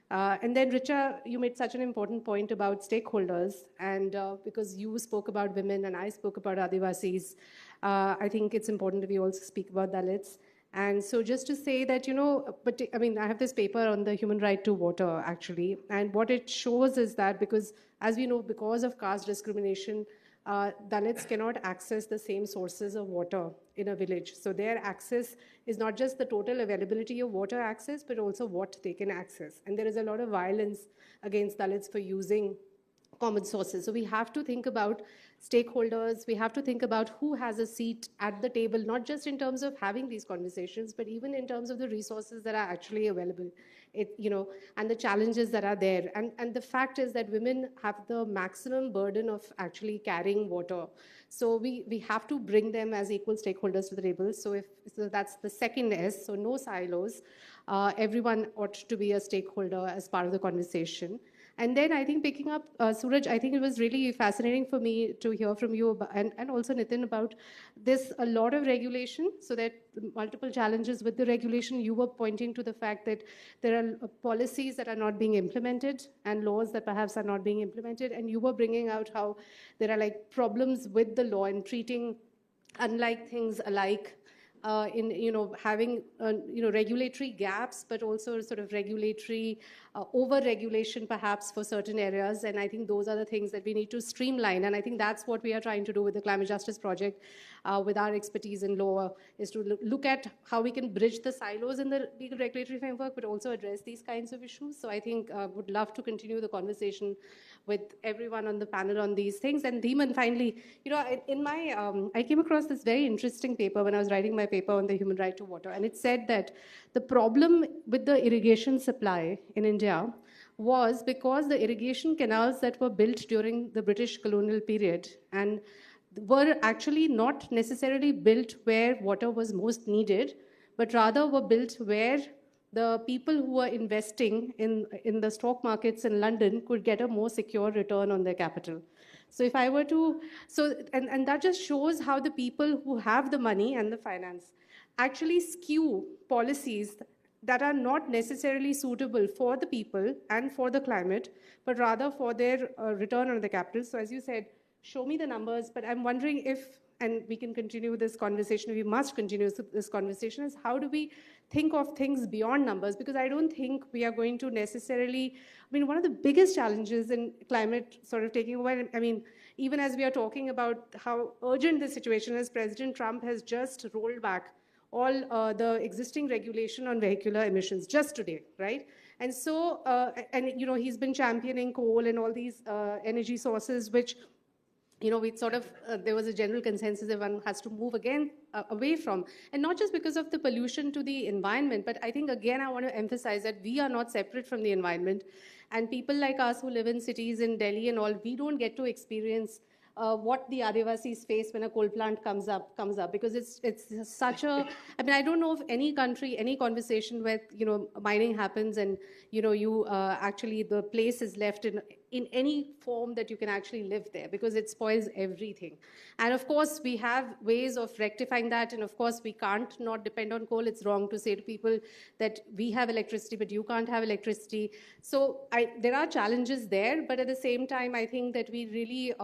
And then, Richa, you made such an important point about stakeholders, and because you spoke about women and I spoke about Adivasis, I think it's important that we also speak about Dalits. And so just to say that, I have this paper on the human right to water, actually, and what it shows is that because, as we know, because of caste discrimination, Dalits cannot access the same sources of water in a village. So their access is not just the total availability of water access, but also what they can access. And there is a lot of violence against Dalits for using common sources. So we have to think about stakeholders, we have to think about who has a seat at the table, not just in terms of having these conversations, but even in terms of the resources that are actually available, and the challenges that are there. And the fact is that women have the maximum burden of actually carrying water. So we have to bring them as equal stakeholders to the table. So that's the second S, so no silos. Everyone ought to be a stakeholder as part of the conversation. And then I think picking up, Suraj, I think it was really fascinating for me to hear from you and also Nitin about this, a lot of regulation, so that multiple challenges with the regulation. You were pointing to the fact that there are policies that are not being implemented and laws that perhaps are not being implemented. And you were bringing out how there are like problems with the law and treating unlike things alike. In having regulatory gaps, but also sort of regulatory over-regulation perhaps for certain areas. And I think those are the things that we need to streamline. And I think that's what we are trying to do with the Climate Justice Project, with our expertise in law, is to look at how we can bridge the silos in the legal regulatory framework, but also address these kinds of issues. So I think would love to continue the conversation with everyone on the panel on these things. And Dhiman, finally, in my, I came across this very interesting paper when I was writing my paper on the human right to water. And it said that the problem with the irrigation supply in India was because the irrigation canals that were built during the British colonial period and were actually not necessarily built where water was most needed, but rather were built where the people who were investing in the stock markets in London could get a more secure return on their capital. So if I were to, and that just shows how the people who have the money and the finance actually skew policies that are not necessarily suitable for the people and for the climate, but rather for their return on the capital. So as you said, show me the numbers, but I'm wondering if, and we can continue this conversation, we must continue this conversation, is how do we think of things beyond numbers? Because I don't think we are going to necessarily, one of the biggest challenges in climate sort of taking over, even as we are talking about how urgent the situation is, President Trump has just rolled back all the existing regulation on vehicular emissions just today, right? And so, he's been championing coal and all these energy sources, which we sort of, there was a general consensus everyone has to move again away from. And not just because of the pollution to the environment, but I think, again, I want to emphasize that we are not separate from the environment. And people like us who live in cities in Delhi and all, we don't get to experience what the Adivasis face when a coal plant comes up, because it's such a, I don't know of any country, any conversation where, mining happens and, actually the place is left in any form that you can actually live there, because it spoils everything. And of course, we have ways of rectifying that. And of course, we can't not depend on coal. It's wrong to say to people that we have electricity, but you can't have electricity. So there are challenges there, but at the same time, I think that we really,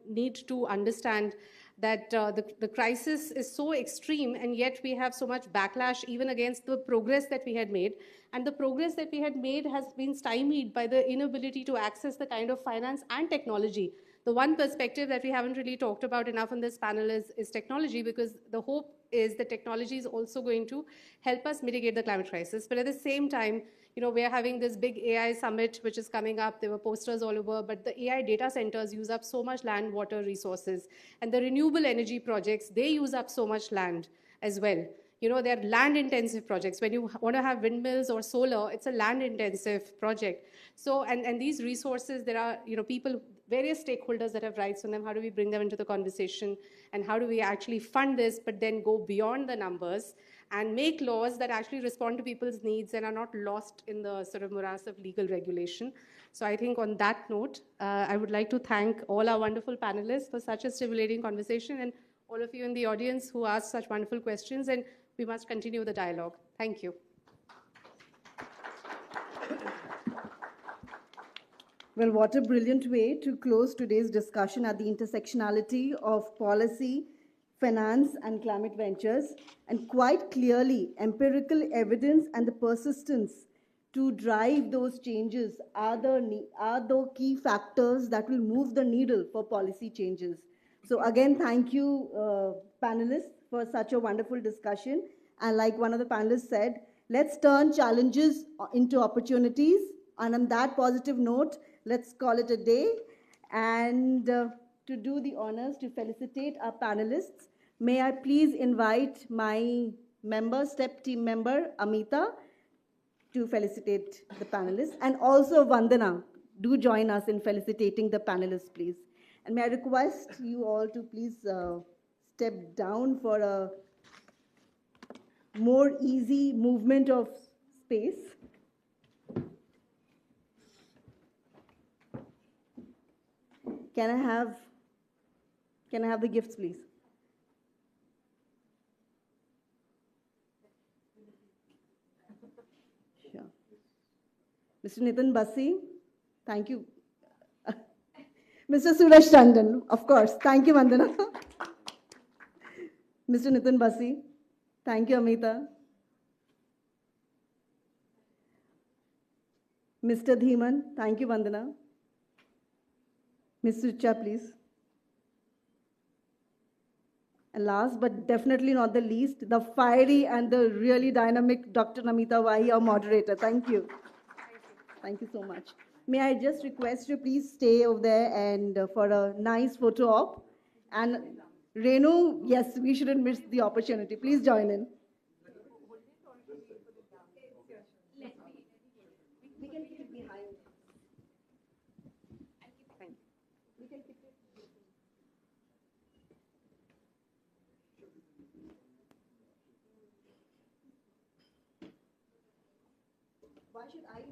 need to understand that the crisis is so extreme, and yet we have so much backlash even against the progress that we had made. And the progress that we had made has been stymied by the inability to access the kind of finance and technology. The one perspective that we haven't really talked about enough on this panel is technology, because the hope is that technology is also going to help us mitigate the climate crisis. But at the same time, we're having this big AI summit, which is coming up. There were posters all over, but the AI data centers use up so much land, water, resources. And the renewable energy projects, they use up so much land as well. They're land-intensive projects. When you want to have windmills or solar, it's a land-intensive project. So, and these resources, there are, people, various stakeholders that have rights on them. How do we bring them into the conversation? And how do we actually fund this, but then go beyond the numbers and make laws that actually respond to people's needs and are not lost in the sort of morass of legal regulation? So I think on that note, I would like to thank all our wonderful panelists for such a stimulating conversation, and all of you in the audience who asked such wonderful questions, and we must continue the dialogue. Thank you. Well, what a brilliant way to close today's discussion at the intersectionality of policy, finance, and climate ventures. And quite clearly, empirical evidence and the persistence to drive those changes are the key factors that will move the needle for policy changes. So again, thank you, panelists, for such a wonderful discussion. And like one of the panelists said, let's turn challenges into opportunities. And on that positive note, let's call it a day. And to do the honors to felicitate our panelists, may I please invite my member, STEP team member, Amita, to felicitate the panelists, and also Vandana. Do join us in felicitating the panelists, please. And may I request you all to please step down for a more easy movement of space. Can I have the gifts, please? Sure. Mr. Nitin Basi, thank you. Mr. Suraj Tandon, of course. Thank you, Vandana. Mr. Nitin Basi, thank you, Amita. Mr. Dhiman, thank you, Vandana. Ms. Richa, please. And last but definitely not the least, the fiery and the really dynamic Dr. Namita Wahi, our moderator. Thank you. Thank you so much. May I just request you please stay over there and for a nice photo op. And Renu, yes, we shouldn't miss the opportunity. Please join in. We can keep it behind. Why should I?